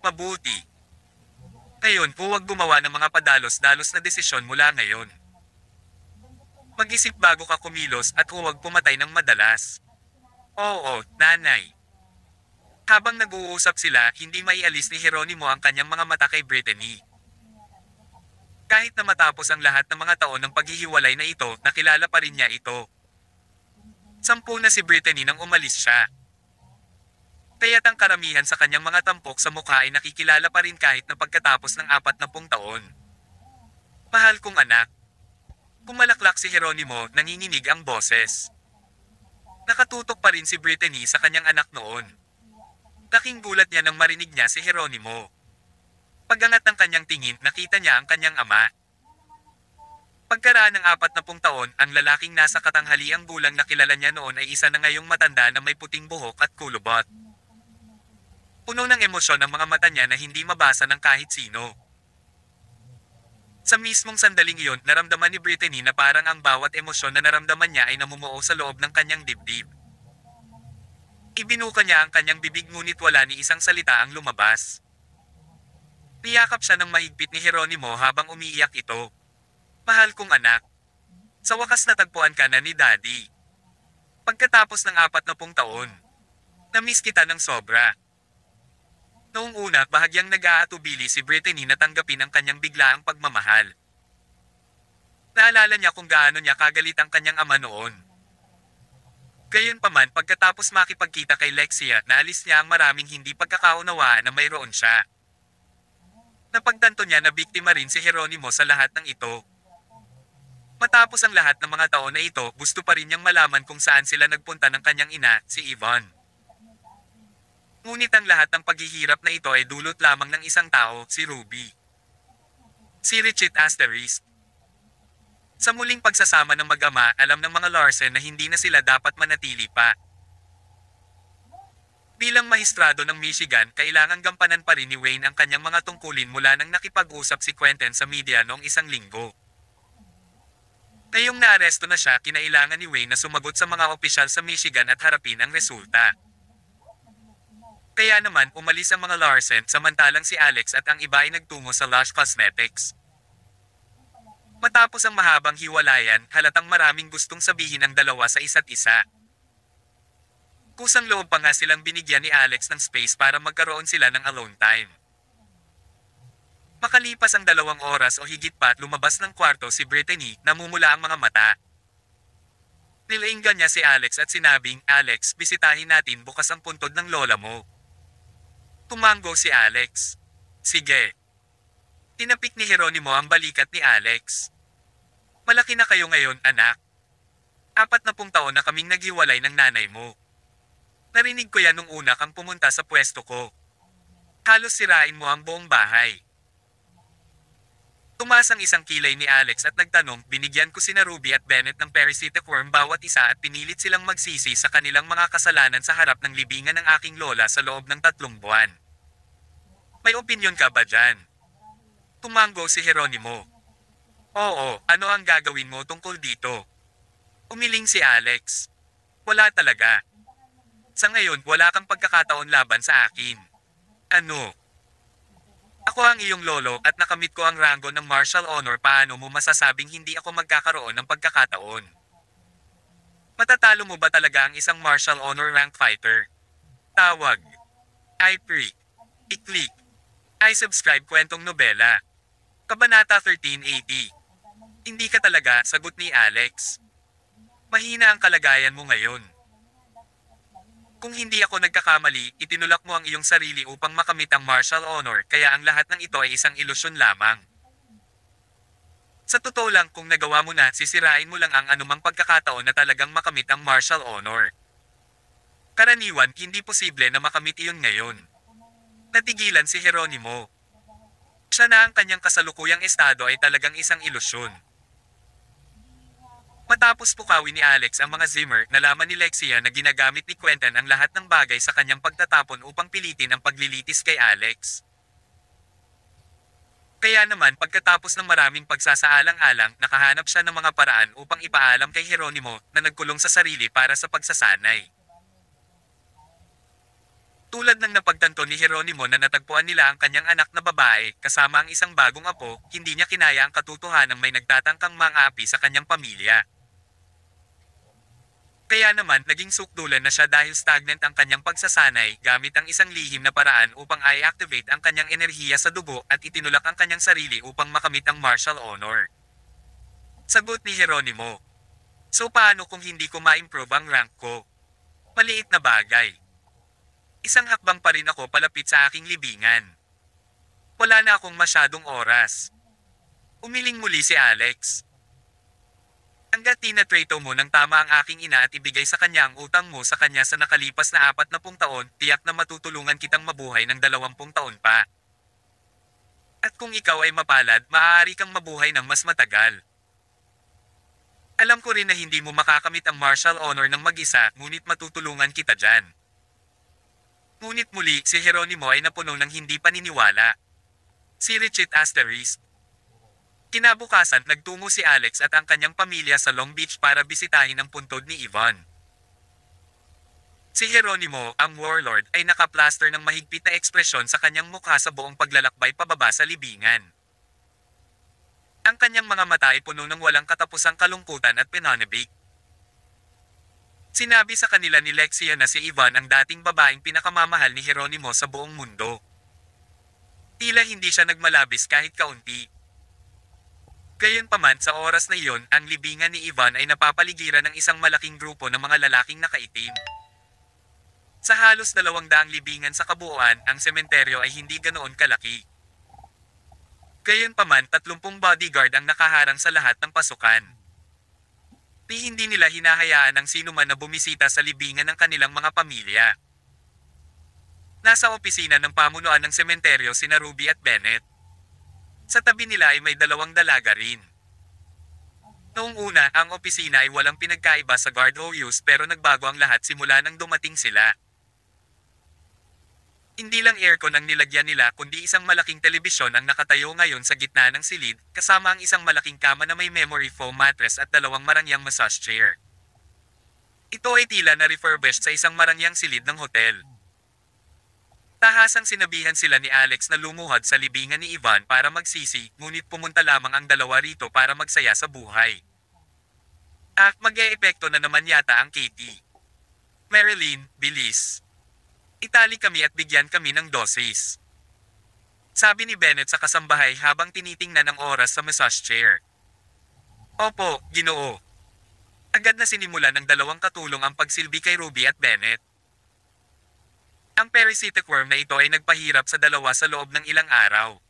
"Mabuti. Ngayon, huwag gumawa ng mga padalos-dalos na desisyon mula ngayon. Mag-isip bago ka kumilos at huwag pumatay ng madalas." "Oo, nanay." Habang nag-uusap sila, hindi maialis ni Geronimo ang kanyang mga mata kay Brittany. Kahit na matapos ang lahat ng mga taon ng paghihiwalay na ito, nakilala pa rin niya ito. 10 na si Brittany nang umalis siya. Kaya't ang karamihan sa kanyang mga tampok sa mukha ay nakikilala pa rin kahit na pagkatapos ng 40 taon. "Mahal kong anak." Kumalaklak si Geronimo, nanginginig ang boses. Nakatutok pa rin si Brittany sa kanyang anak noon. Laking gulat niya nang marinig niya si Geronimo. Pagangat ng kanyang tingin, nakita niya ang kanyang ama. Pagkaraan ng 40 taon, ang lalaking nasa katanghaliang gulang na kilala niya noon ay isa na ngayong matanda na may puting buhok at kulubot. Puno ng emosyon ang mga mata niya na hindi mabasa ng kahit sino. Sa mismong sandaling iyon, naramdaman ni Brittany na parang ang bawat emosyon na naramdaman niya ay namumuo sa loob ng kanyang dibdib. Ibinuka niya ang kanyang bibig ngunit wala ni isang salita ang lumabas. Niyakap siya ng mahigpit ni Jeronimo habang umiiyak ito. Mahal kong anak. Sa wakas natagpuan ka na ni Daddy. Pagkatapos ng 40 taon. Namiss kita ng sobra. Noong una, bahagyang nag-aatubili si Brittany na tanggapin ang kanyang biglaang pagmamahal. Naalala niya kung gaano niya kagalit ang kanyang ama noon. Gayunpaman, pagkatapos makipagkita kay Lexia, naalis niya ang maraming hindi pagkakaunawaan na mayroon siya. Napagtanto niya na biktima rin si Jeronimo sa lahat ng ito. Matapos ang lahat ng mga taon na ito, gusto pa rin niyang malaman kung saan sila nagpunta ng kanyang ina, si Yvonne. Ngunit ang lahat ng paghihirap na ito ay dulot lamang ng isang tao, si Ruby. Si Richie Asterisk. Sa muling pagsasama ng mag-ama, alam ng mga Larsen na hindi na sila dapat manatili pa. Bilang mahistrado ng Michigan, kailangang gampanan pa rin ni Wayne ang kanyang mga tungkulin mula nang nakipag-usap si Quentin sa media noong 1 linggo. Ngayong naaresto na siya, kinailangan ni Wayne na sumagot sa mga opisyal sa Michigan at harapin ang resulta. Kaya naman, umalis ang mga Larsen samantalang si Alex at ang iba ay nagtungo sa Lush Cosmetics. Matapos ang mahabang hiwalayan, halatang maraming gustong sabihin ang dalawa sa isa't isa. Kusang loob pa nga silang binigyan ni Alex ng space para magkaroon sila ng alone time. Makalipas ang 2 oras o higit pa, lumabas ng kwarto si Brittany, namumula ang mga mata. Nilainggan niya si Alex at sinabing, "Alex, bisitahin natin bukas ang puntod ng lola mo." Tumango si Alex. "Sige." Tinapik ni Jeronimo ang balikat ni Alex. "Malaki na kayo ngayon, anak. 40 taon na kaming naghiwalay ng nanay mo. Narinig ko yan nung una kang pumunta sa pwesto ko. Halos sirain mo ang buong bahay." Tumaas ang isang kilay ni Alex at nagtanong, "Binigyan ko sina Ruby at Bennett ng parasitic worm bawat isa at pinilit silang magsisi sa kanilang mga kasalanan sa harap ng libingan ng aking lola sa loob ng 3 buwan. May opinyon ka ba dyan?" Tumango si Jeronimo. "Oo, ano ang gagawin mo tungkol dito?" Umiling si Alex. "Wala talaga. Sa ngayon, wala kang pagkakataon laban sa akin." "Ano? Ako ang iyong lolo at nakamit ko ang ranggo ng martial honor, paano mo masasabing hindi ako magkakaroon ng pagkakataon? Matatalo mo ba talaga ang isang martial honor rank fighter? Tawag. I-pre. I-click. I-subscribe kwentong nobela. Kabanata 1380. Hindi ka talaga, sagot ni Alex. Mahina ang kalagayan mo ngayon. Kung hindi ako nagkakamali, itinulak mo ang iyong sarili upang makamit ang martial honor, kaya ang lahat ng ito ay isang ilusyon lamang. Sa totoo lang, kung nagawa mo na, sisirain mo lang ang anumang pagkakataon na talagang makamit ang martial honor. Karaniwan, hindi posible na makamit iyon ngayon. Natigilan si Jeronimo. Siya na ang kanyang kasalukuyang estado ay talagang isang ilusyon. Matapos pukawin ni Alex ang mga Zimmer, nalaman ni Lexia na ginagamit ni Quentin ang lahat ng bagay sa kanyang pagtatapon upang pilitin ang paglilitis kay Alex. Kaya naman, pagkatapos ng maraming pagsasaalang-alang, nakahanap siya ng mga paraan upang ipaalam kay Jeronimo na nagkulong sa sarili para sa pagsasanay. Tulad ng napagtanto ni Jeronimo na natagpuan nila ang kanyang anak na babae, kasama ang isang bagong apo, hindi niya kinaya ang katotohanang may nagtatangkang mang-api sa kanyang pamilya. Kaya naman, naging sukdulan na siya dahil stagnant ang kanyang pagsasanay, gamit ang isang lihim na paraan upang i-activate ang kanyang enerhiya sa dugo at itinulak ang kanyang sarili upang makamit ang martial honor. Sagot ni Jeronimo. "So paano kung hindi ko ma-improve ang rank ko? Maliit na bagay. Isang hakbang pa rin ako palapit sa aking libingan. Wala na akong masyadong oras." Umiling muli si Alex. "Hanggat tinatrato mo ng tama ang aking ina at ibigay sa kanya ang utang mo sa kanya sa nakalipas na 40 taon, tiyak na matutulungan kitang mabuhay ng 20 taon pa. At kung ikaw ay mapalad, maaari kang mabuhay ng mas matagal." Alam ko rin na hindi mo makakamit ang martial honor ng mag-isa, ngunit matutulungan kita dyan. Ngunit muli, si Jeronimo ay napuno ng hindi paniniwala. Si Richie Asterisk. Kinabukasan, nagtungo si Alex at ang kanyang pamilya sa Long Beach para bisitahin ang puntod ni Ivan. Si Jeronimo, ang warlord, ay nakaplaster ng mahigpit na ekspresyon sa kanyang mukha sa buong paglalakbay pababa sa libingan. Ang kanyang mga mata ay puno ng walang katapusang kalungkutan at pananabik. Sinabi sa kanila ni Lexia na si Ivan ang dating babaeng pinakamamahal ni Jeronimo sa buong mundo. Tila hindi siya nagmalabis kahit kaunti. Gayunpaman sa oras na iyon, ang libingan ni Ivan ay napapaligiran ng isang malaking grupo ng mga lalaking nakaitim. Sa halos 200 libingan sa kabuuan, ang sementeryo ay hindi ganoon kalaki. Gayunpaman 30 bodyguard ang nakaharang sa lahat ng pasukan. Hindi nila hinahayaan ang sinuman na bumisita sa libingan ng kanilang mga pamilya. Nasa opisina ng pamunuan ng sementeryo sina Ruby at Bennett. Sa tabi nila ay may 2 dalaga rin. Noong una, ang opisina ay walang pinagkaiba sa guard use pero nagbago ang lahat simula nang dumating sila. Hindi lang aircon ang nilagyan nila kundi isang malaking telebisyon ang nakatayo ngayon sa gitna ng silid, kasama ang isang malaking kama na may memory foam mattress at 2 marangyang massage chair. Ito ay tila na refurbished sa isang marangyang silid ng hotel. Tahasang sinabihan sila ni Alex na lumuhod sa libingan ni Ivan para magsisi, ngunit pumunta lamang ang 2 rito para magsaya sa buhay. At mag-e-epekto na naman yata ang Katie. Marilyn, bilis. Itali kami at bigyan kami ng dosis. Sabi ni Bennett sa kasambahay habang tinitingnan ang oras sa massage chair. Opo, Ginoo. Agad na sinimulan ng 2 katulong ang pagsilbi kay Ruby at Bennett. Ang parasitic worm na ito ay nagpahirap sa 2 sa loob ng ilang araw.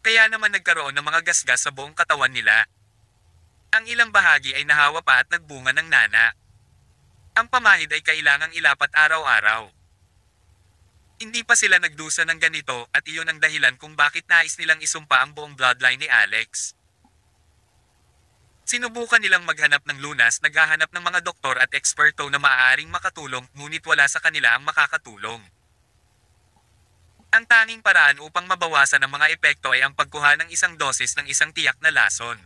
Kaya naman nagkaroon ng mga gasgas sa buong katawan nila. Ang ilang bahagi ay nahawa pa at nagbunga ng nana. Ang pamahid ay kailangang ilapat araw-araw. Hindi pa sila nagdusa ng ganito at iyon ang dahilan kung bakit nais nilang isumpa ang buong bloodline ni Alex. Sinubukan nilang maghanap ng lunas, naghahanap ng mga doktor at eksperto na maaaring makatulong, ngunit wala sa kanila ang makakatulong. Ang tanging paraan upang mabawasan ang mga epekto ay ang pagkuha ng isang dosis ng isang tiyak na lason.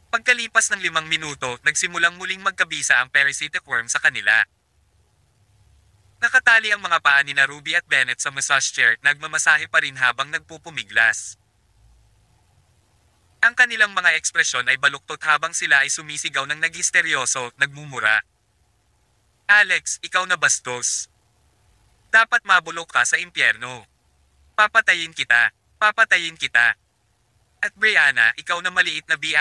Pagkalipas ng 5 minuto, nagsimulang muling magkabisa ang parasitic worm sa kanila. Nakatali ang mga paa ni Ruby at Bennett sa massage chair, nagmamasahe pa rin habang nagpupumiglas. Ang kanilang mga ekspresyon ay baluktot habang sila ay sumisigaw ng naghisteryoso, nagmumura. Alex, ikaw na bastos. Dapat mabulok ka sa impyerno. Papatayin kita. Papatayin kita. At Brianna, ikaw na maliit na B***.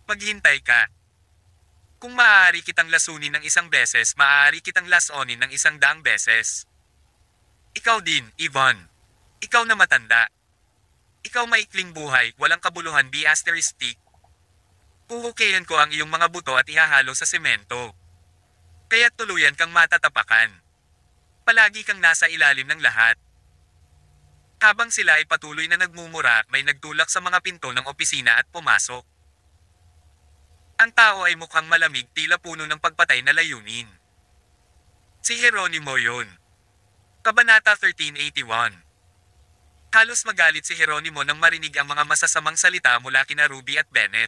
Maghintay ka. Kung maaari kitang lasunin ng 1 beses, maaari kitang lasonin ng 100 beses. Ikaw din, Ivan. Ikaw na matanda. Ikaw maikling buhay, walang kabuluhan B***. Puhukayan ko ang iyong mga buto at ihahalo sa semento. Kaya't tuluyan kang matatapakan. Palagi kang nasa ilalim ng lahat. Habang sila ay patuloy na nagmumura, may nagtulak sa mga pinto ng opisina at pumasok. Ang tao ay mukhang malamig, tila puno ng pagpatay na layunin. Si Jeronimo yun. Kabanata 1381. Halos magalit si Jeronimo nang marinig ang mga masasamang salita mula kina Ruby at Bennett.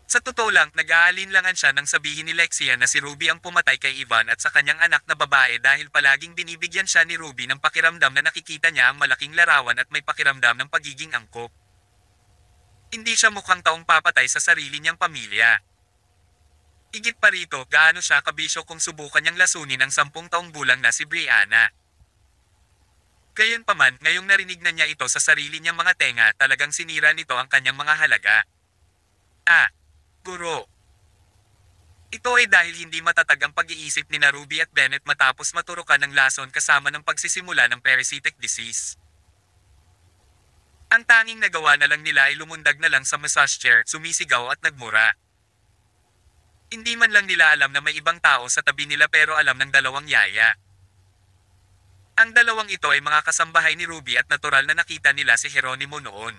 Sa totoo lang, nag-aalinlangan siya nang sabihin ni Lexia na si Ruby ang pumatay kay Ivan at sa kanyang anak na babae dahil palaging binibigyan siya ni Ruby ng pakiramdam na nakikita niya ang malaking larawan at may pakiramdam ng pagiging angkop. Hindi siya mukhang taong papatay sa sarili niyang pamilya. Higit pa rito, gaano siya kabisyo kung subukan niyang lasunin ang 10 taong gulang na si Brianna. Gayunpaman, ngayong narinig na niya ito sa sarili niyang mga tenga, talagang sinira nito ang kanyang mga halaga. Guro. Ito ay dahil hindi matatag ang pag-iisip ni Ruby at Bennett matapos maturukan ng lason kasama ng pagsisimula ng parasitic disease. Ang tanging nagawa na lang nila ay lumundag na lang sa massage chair, sumisigaw at nagmura. Hindi man lang nila alam na may ibang tao sa tabi nila pero alam ng 2 yaya. Ang 2 ito ay mga kasambahay ni Ruby at natural na nakita nila si Jeronimo noon.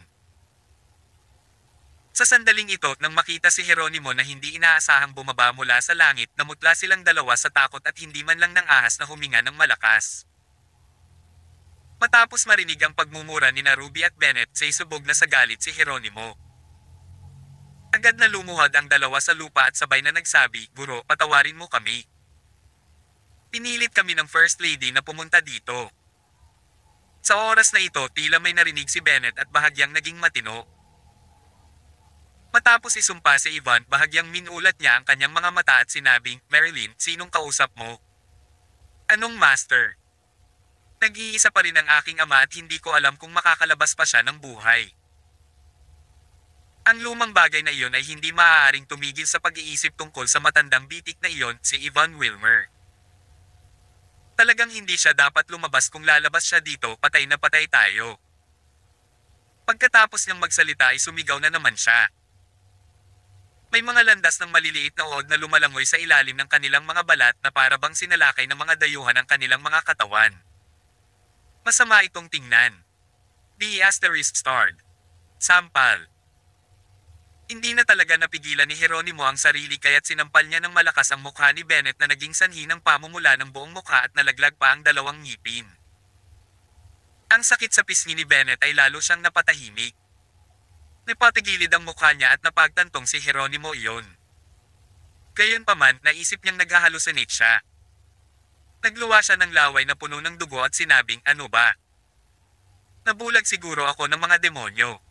Sa sandaling ito, nang makita si Jeronimo na hindi inaasahang bumaba mula sa langit, namutla silang dalawa sa takot at hindi man lang ng ahas na huminga ng malakas. Matapos marinig ang pagmumura ni Ruby at Bennett, sa isubog na sa galit si Jeronimo. Agad na lumuhod ang dalawa sa lupa at sabay na nagsabi, "Guro, patawarin mo kami. Pinilit kami ng First Lady na pumunta dito." Sa oras na ito, tila may narinig si Bennett at bahagyang naging matino. Matapos isumpa si Ivan, bahagyang minulat niya ang kanyang mga mata at sinabing, "Marilyn, sinong kausap mo?" "Anong master? Nag-iisa pa rin ang aking ama at hindi ko alam kung makakalabas pa siya ng buhay." Ang lumang bagay na iyon ay hindi maaaring tumigil sa pag-iisip tungkol sa matandang bitik na iyon, si Ivan Wilmer. Talagang hindi siya dapat lumabas. Kung lalabas siya dito, patay na patay tayo. Pagkatapos niyang magsalita ay sumigaw na naman siya. May mga landas ng maliliit na uod na lumalangoy sa ilalim ng kanilang mga balat na para bang sinalakay ng mga dayuhan ang kanilang mga katawan. Masama itong tingnan. The asterisk starred. Sampal. Hindi na talaga napigilan ni Jeronimo ang sarili kaya't sinampal niya ng malakas ang mukha ni Bennett na naging sanhi ng pamumula ng buong mukha at nalaglag pa ang dalawang ngipin. Ang sakit sa pisngi ni Bennett ay lalo siyang napatahimik. Napatigilid ang mukha niya at napagtantong si Jeronimo iyon. Gayunpaman, naisip niyang nag-hallucinate siya. Nagluwa siya ng laway na puno ng dugo at sinabing, "Ano ba? Nabulag siguro ako ng mga demonyo.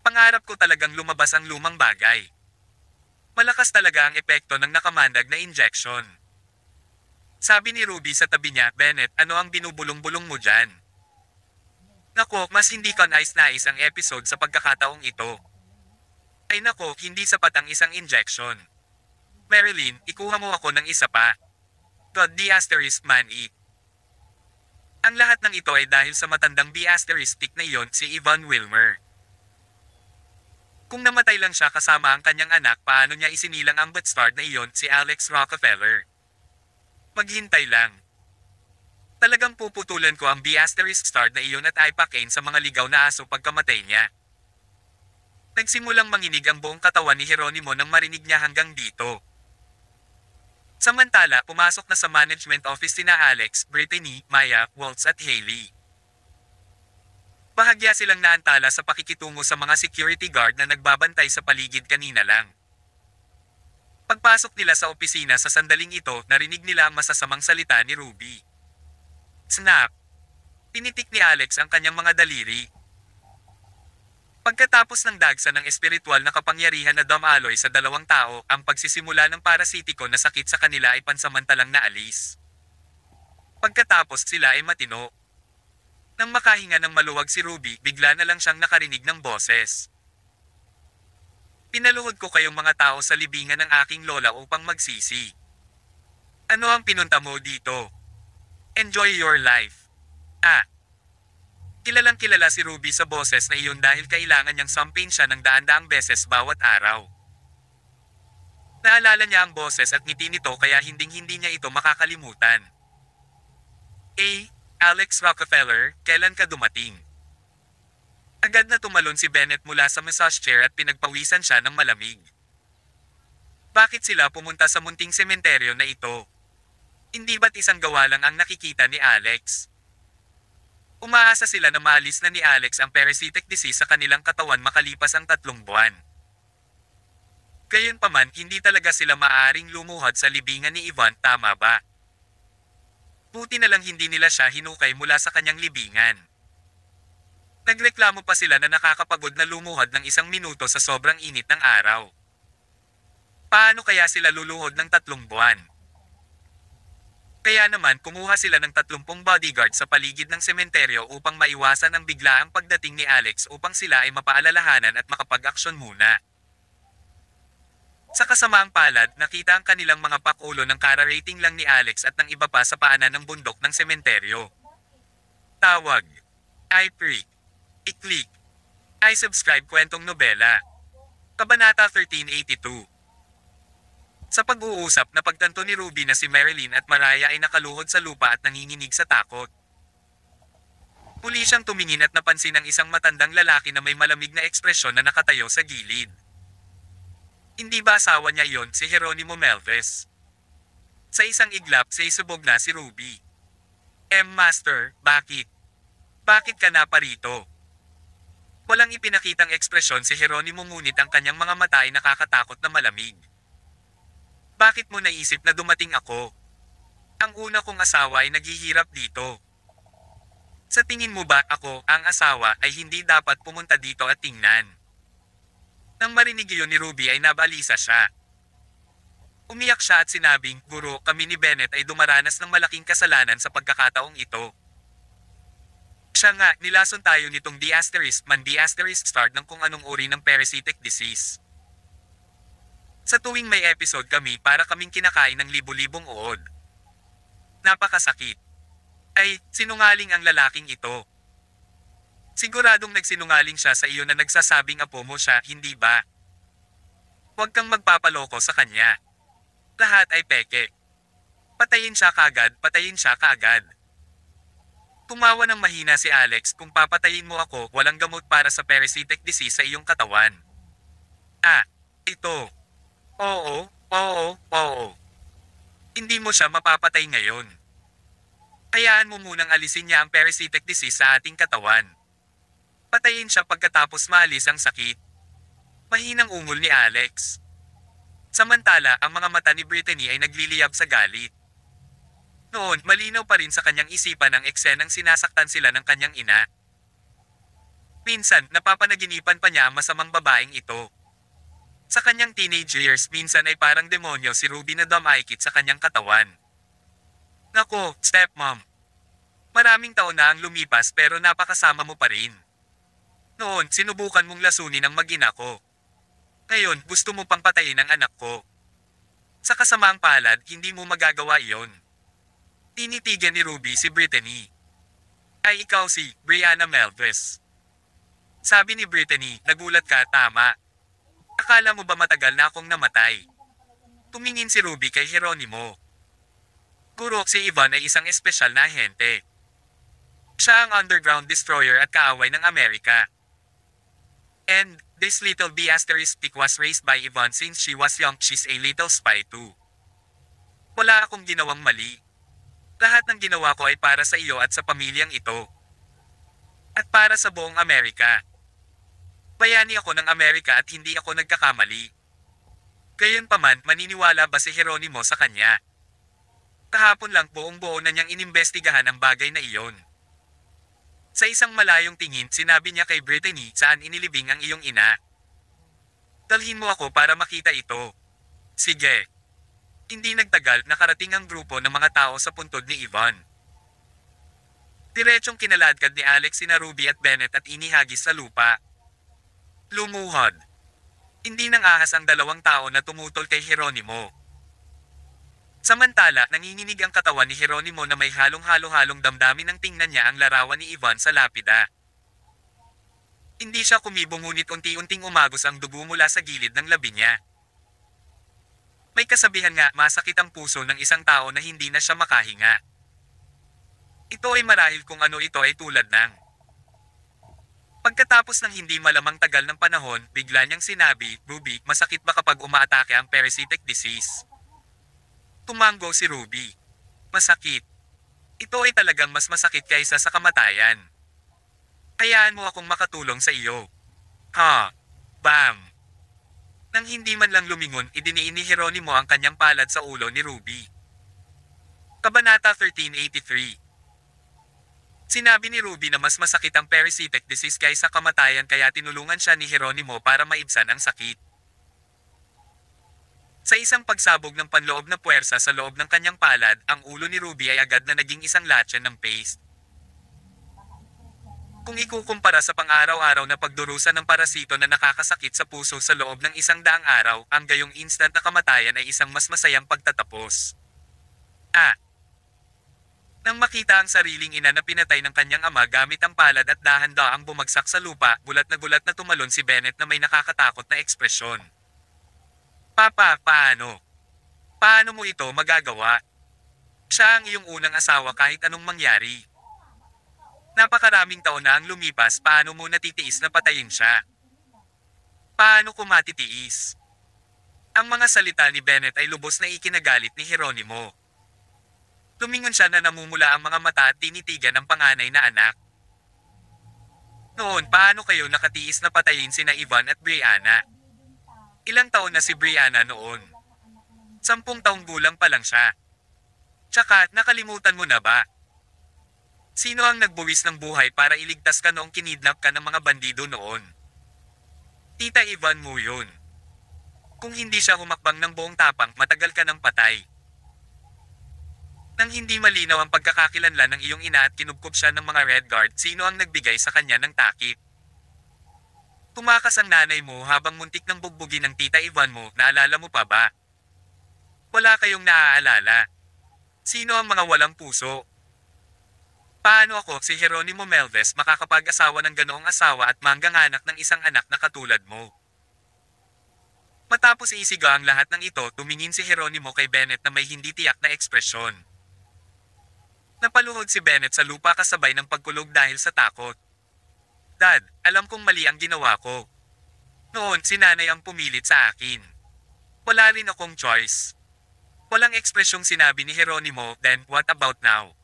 Pangarap ko talagang lumabas ang lumang bagay. Malakas talaga ang epekto ng nakamandag na injection." Sabi ni Ruby sa tabi niya, "Bennett, ano ang binubulong-bulong mo dyan?" "Nako, mas hindi ka nais-nais ang episode sa pagkakataong ito." "Ay nako, hindi sapat ang isang injection. Marilyn, ikuha mo ako ng isa pa." God, the asterisk man eat. Ang lahat ng ito ay dahil sa matandang B-asteristic na iyon, si Ivan Wilmer. Kung namatay lang siya kasama ang kanyang anak, paano niya isinilang ang bastard na iyon, si Alex Rockefeller? Maghintay lang. Talagang puputulan ko ang B-asterisk star na iyon at ipakin sa mga ligaw na aso pagkamatay niya. Nagsimulang manginig ang buong katawan ni Jeronimo nang marinig niya hanggang dito. Samantala, pumasok na sa management office sina Alex, Brittany, Maya, Waltz at Hailey. Bahagya silang naantala sa pakikitungo sa mga security guard na nagbabantay sa paligid kanina lang. Pagpasok nila sa opisina sa sandaling ito, narinig nila ang masasamang salita ni Ruby. Snap! Pinitik ni Alex ang kanyang mga daliri. Pagkatapos ng dagsa ng espiritual na kapangyarihan na dumaloy sa dalawang tao, ang pagsisimula ng parasitiko na sakit sa kanila ay pansamantalang naalis. Pagkatapos sila ay matino. Nang makahinga ng maluwag si Ruby, bigla na lang siyang nakarinig ng boses. "Pinaluhod ko kayong mga tao sa libingan ng aking lola upang magsisi. Ano ang pinunta mo dito? Enjoy your life." Kilalang kilala si Ruby sa boses na iyon dahil kailangan niyang sampin siya ng daan-daang beses bawat araw. Naalala niya ang boses at ngiti nito kaya hinding-hindi niya ito makakalimutan. Alex Rockefeller, kailan ka dumating?" Agad na tumalon si Bennett mula sa massage chair at pinagpawisan siya ng malamig. Bakit sila pumunta sa munting sementeryo na ito? Hindi ba't isang gawa lang ang nakikita ni Alex? Umaasa sila na maalis na ni Alex ang parasitic disease sa kanilang katawan makalipas ang 3 buwan. Gayunpaman, hindi talaga sila maaaring lumuhod sa libingan ni Ivan, tama ba? Buti na lang hindi nila siya hinukay mula sa kanyang libingan. Nagreklamo pa sila na nakakapagod na lumuhod ng 1 minuto sa sobrang init ng araw. Paano kaya sila luluhod ng 3 buwan? Kaya naman kumuha sila ng 30 bodyguard sa paligid ng sementeryo upang maiwasan ang biglaang pagdating ni Alex upang sila ay mapaalalahanan at makapag-aksyon muna. Sa kasamaang palad, nakita ang kanilang mga pakulo ng kararating lang ni Alex at ng iba pa sa paanan ng bundok ng sementeryo. Tawag. I-prick. I-click. I-subscribe kwentong nobela. Kabanata 1382. Sa pag-uusap, napagtanto ni Ruby na si Marilyn at Mariah ay nakaluhod sa lupa at nanginginig sa takot. Muli siyang tumingin at napansin ang isang matandang lalaki na may malamig na ekspresyon na nakatayo sa gilid. Hindi ba asawa niya iyon, si Jeronimo Melves? Sa isang iglap, sisubog na si Ruby. Master, bakit? Bakit ka na parito? Walang ipinakitang ekspresyon si Jeronimo ngunit ang kanyang mga mata ay nakakatakot na malamig. Bakit mo naisip na dumating ako? Ang una kong asawa ay naghihirap dito. Sa tingin mo ba ako, ang asawa, ay hindi dapat pumunta dito at tingnan? Nang marinig iyon ni Ruby ay nabalisa siya. Umiyak siya at sinabing, Guro, kami ni Bennett ay dumaranas ng malaking kasalanan sa pagkakataong ito. Siya nga, nilason tayo nitong D***star ng kung anong uri ng parasitic disease. Sa tuwing may episode kami para kaming kinakain ng libu-libong uod. Napakasakit. Ay, sinungaling ang lalaking ito. Siguradong nagsinungaling siya sa iyo na nagsasabing apo mo siya, hindi ba? Huwag kang magpapaloko sa kanya. Lahat ay peke. Patayin siya kaagad, patayin siya kaagad. Tumawa ng mahina si Alex, kung papatayin mo ako, walang gamot para sa parasitic disease sa iyong katawan. Ito. Oo. Hindi mo siya mapapatay ngayon. Hayaan mo munang alisin niya ang parasitic disease sa ating katawan. Patayin siya pagkatapos maalis ang sakit. Mahinang ungol ni Alex. Samantala, ang mga mata ni Brittany ay nagliliyab sa galit. Noon, malinaw pa rin sa kanyang isipan ang eksenang sinasaktan sila ng kanyang ina. Minsan, napapanaginipan pa niya ang masamang babaeng ito. Sa kanyang teenage years, minsan ay parang demonyo si Ruby na dumaikit sa kanyang katawan. Nako, stepmom. Maraming taon na ang lumipas pero napakasama mo pa rin. Noon, sinubukan mong lasunin ang mag-ina ko. Ngayon, gusto mo pang patayin ang anak ko. Sa kasamaang palad, hindi mo magagawa iyon. Tinitigan ni Ruby si Brittany. Ay ikaw si Brianna Melves. Sabi ni Brittany, nagulat ka, tama. Akala mo ba matagal na akong namatay? Tumingin si Ruby kay Jeronimo. Guro, si Ivan ay isang espesyal na ahente. Siya ang underground destroyer at kaaway ng Amerika. And, this little B*** was raised by Yvonne since she was young. She's a little spy too. Wala akong ginawang mali. Lahat ng ginawa ko ay para sa iyo at sa pamilyang ito. At para sa buong Amerika. Bayani ako ng Amerika at hindi ako nagkakamali. Gayunpaman, maniniwala ba si Jeronimo sa kanya? Kahapon lang buong-buo na niyang inimbestigahan ang bagay na iyon. Sa isang malayong tingin, sinabi niya kay Brittany, saan inilibing ang iyong ina? Dalhin mo ako para makita ito. Sige. Hindi nagtagal, nakarating ang grupo ng mga tao sa puntod ni Ivan. Diretsong kinaladkad ni Alex sina Ruby at Bennett at inihagis sa lupa. Lumuhod. Hindi nang ahas ang dalawang tao na tumutol kay Jeronimo. Samantala, nanginginig ang katawan ni Jeronimo na may halong-halong damdamin nang tingnan niya ang larawan ni Ivan sa lapida. Hindi siya kumibo ngunit unti-unting umagos ang dugo mula sa gilid ng labi niya. May kasabihan nga, masakit ang puso ng isang tao na hindi na siya makahinga. Ito ay marahil kung ano ito ay tulad ng. Pagkatapos ng hindi malamang tagal ng panahon, bigla niyang sinabi, Ruby, masakit ba kapag umaatake ang parasitic disease? Tumango si Ruby. Masakit. Ito ay talagang mas masakit kaysa sa kamatayan. Hayaan mo akong makatulong sa iyo. Bam! Nang hindi man lang lumingon, idiniin ni Jeronimo ang kanyang palad sa ulo ni Ruby. Kabanata 1383. Sinabi ni Ruby na mas masakit ang parasitic disease kaysa kamatayan kaya tinulungan siya ni Jeronimo para maibsan ang sakit. Sa isang pagsabog ng panloob na puwersa sa loob ng kanyang palad, ang ulo ni Ruby ay agad na naging isang latyan ng paste. Kung ikukumpara sa pang-araw-araw na pagdurusa ng parasito na nakakasakit sa puso sa loob ng 100 araw, ang gayong instant na kamatayan ay isang mas masayang pagtatapos. Nang makita ang sariling ina na pinatay ng kanyang ama gamit ang palad at dahan-daang bumagsak sa lupa, gulat na tumalon si Bennett na may nakakatakot na ekspresyon. Papa, paano? Paano mo ito magagawa? Siya ang iyong unang asawa kahit anong mangyari. Napakaraming taon na ang lumipas, paano mo natitiis na patayin siya? Paano ko matitiis? Ang mga salita ni Bennett ay lubos na ikinagalit ni Jeronimo. Tumingon siya na namumula ang mga mata at tinitigan ang panganay na anak. Noon, paano kayo nakatiis na patayin sina Ivan at Brianna? Ilang taon na si Brianna noon? 10 taong gulang pa lang siya. Tsaka, nakalimutan mo na ba? Sino ang nagbuwis ng buhay para iligtas ka noong kinidnap ka ng mga bandido noon? Tita Ivan mo yun. Kung hindi siya humakbang ng buong tapang, matagal ka ng patay. Nang hindi malinaw ang pagkakakilanlan ng iyong ina at kinubkob siya ng mga Red Guard, sino ang nagbigay sa kanya ng takip? Tumakas ang nanay mo habang muntik ng bugbugin ng tita Ivan mo, naalala mo pa ba? Wala kayong naaalala. Sino ang mga walang puso? Paano ako, si Jeronimo Melves, makakapag-asawa ng ganoong asawa at mangganganak ng isang anak na katulad mo? Matapos isiga ang lahat ng ito, tumingin si Jeronimo kay Bennett na may hindi tiyak na ekspresyon. Napaluhod si Bennett sa lupa kasabay ng pagkulog dahil sa takot. Dad, alam kong mali ang ginawa ko. Noon, si nanay ang pumilit sa akin. Wala rin akong choice. Walang ekspresyong sinabi ni Jeronimo, then what about now?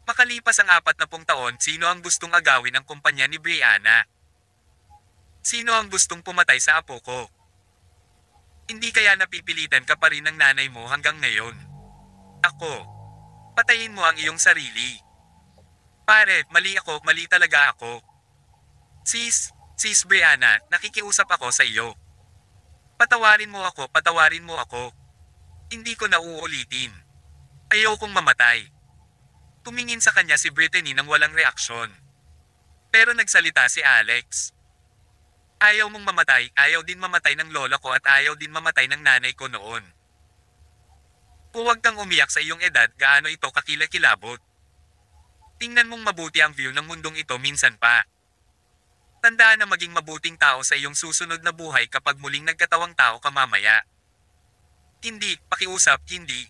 Makalipas ang 40 taon, sino ang gustong agawin ang kumpanya ni Brianna? Sino ang gustong pumatay sa apo ko? Hindi kaya napipilitan ka pa rin ng nanay mo hanggang ngayon? Ako. Patayin mo ang iyong sarili. Pare, mali ako, mali talaga ako. Sis Brianna, nakikiusap ako sa iyo. Patawarin mo ako, patawarin mo ako. Hindi ko na uulitin. Ayaw kong mamatay. Tumingin sa kanya si Brittany nang walang reaksyon. Pero nagsalita si Alex. Ayaw mong mamatay, ayaw din mamatay ng lola ko at ayaw din mamatay ng nanay ko noon. Huwag kang umiyak sa iyong edad, gaano ito kakilakilabot. Tingnan mong mabuti ang view ng mundong ito minsan pa. Tandaan na maging mabuting tao sa iyong susunod na buhay kapag muling nagkatawang tao ka mamaya. Hindi, pakiusap, hindi.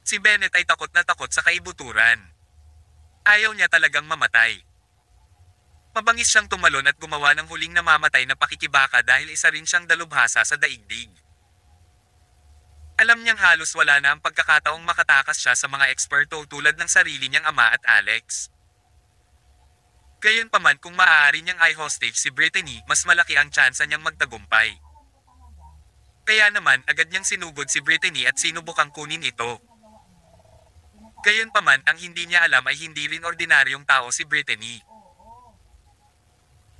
Si Bennett ay takot na takot sa kaibuturan. Ayaw niya talagang mamatay. Mabangis siyang tumalon at gumawa ng huling namamatay na pakikibaka dahil isa rin siyang dalubhasa sa daigdig. Alam niyang halos wala na ang pagkakataong makatakas siya sa mga eksperto tulad ng sarili niyang ama at Alex. Gayunpaman kung maaari niyang i-hostage si Brittany, mas malaki ang tsansa niyang magtagumpay. Kaya naman agad niyang sinugod si Brittany at sinubukang kunin ito. Gayunpaman ang hindi niya alam ay hindi rin ordinaryong tao si Brittany.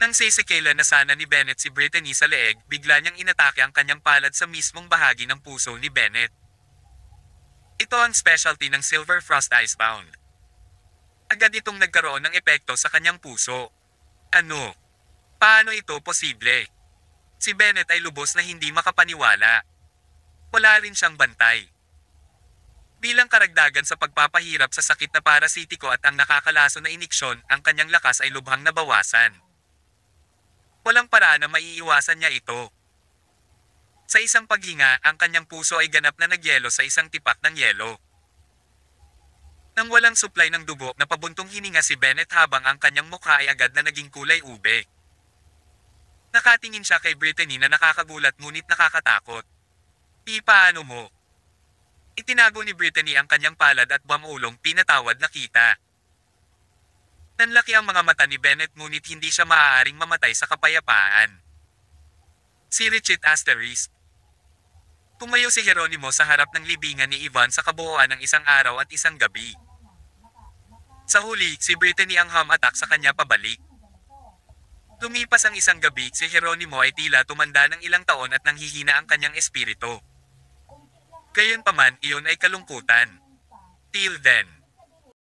Nang sisikailan na sana ni Bennett si Brittany sa leeg, bigla niyang inatake ang kanyang palad sa mismong bahagi ng puso ni Bennett. Ito ang specialty ng Silver Frost Icebound. Agad itong nagkaroon ng epekto sa kanyang puso. Ano? Paano ito posible? Si Bennett ay lubos na hindi makapaniwala. Wala rin siyang bantay. Bilang karagdagan sa pagpapahirap sa sakit na parasitiko at ang nakakalaso na iniksyon, ang kanyang lakas ay lubhang nabawasan. Walang paraan na maiiwasan niya ito. Sa isang paghinga, ang kanyang puso ay ganap na nagyelo sa isang tipak ng yelo. Nang walang supply ng dugo, napabuntong hininga si Bennett habang ang kanyang mukha ay agad na naging kulay ube. Nakatingin siya kay Brittany na nakakagulat ngunit nakakatakot. Paano mo? Itinago ni Brittany ang kanyang palad at bamulong pinatawad na kita. Nanlaki ang mga mata ni Bennett ngunit hindi siya maaaring mamatay sa kapayapaan. Si Richard Asterisk. Tumayo si Jeronimo sa harap ng libingan ni Ivan sa kabuuan ng isang araw at isang gabi. Sa huli, si Brittany ang ham attack sa kanya pabalik. Lumipas ang isang gabi, si Jeronimo ay tila tumanda ng ilang taon at nanghihina ang kanyang espiritu. Gayunpaman, iyon ay kalungkutan. Till then.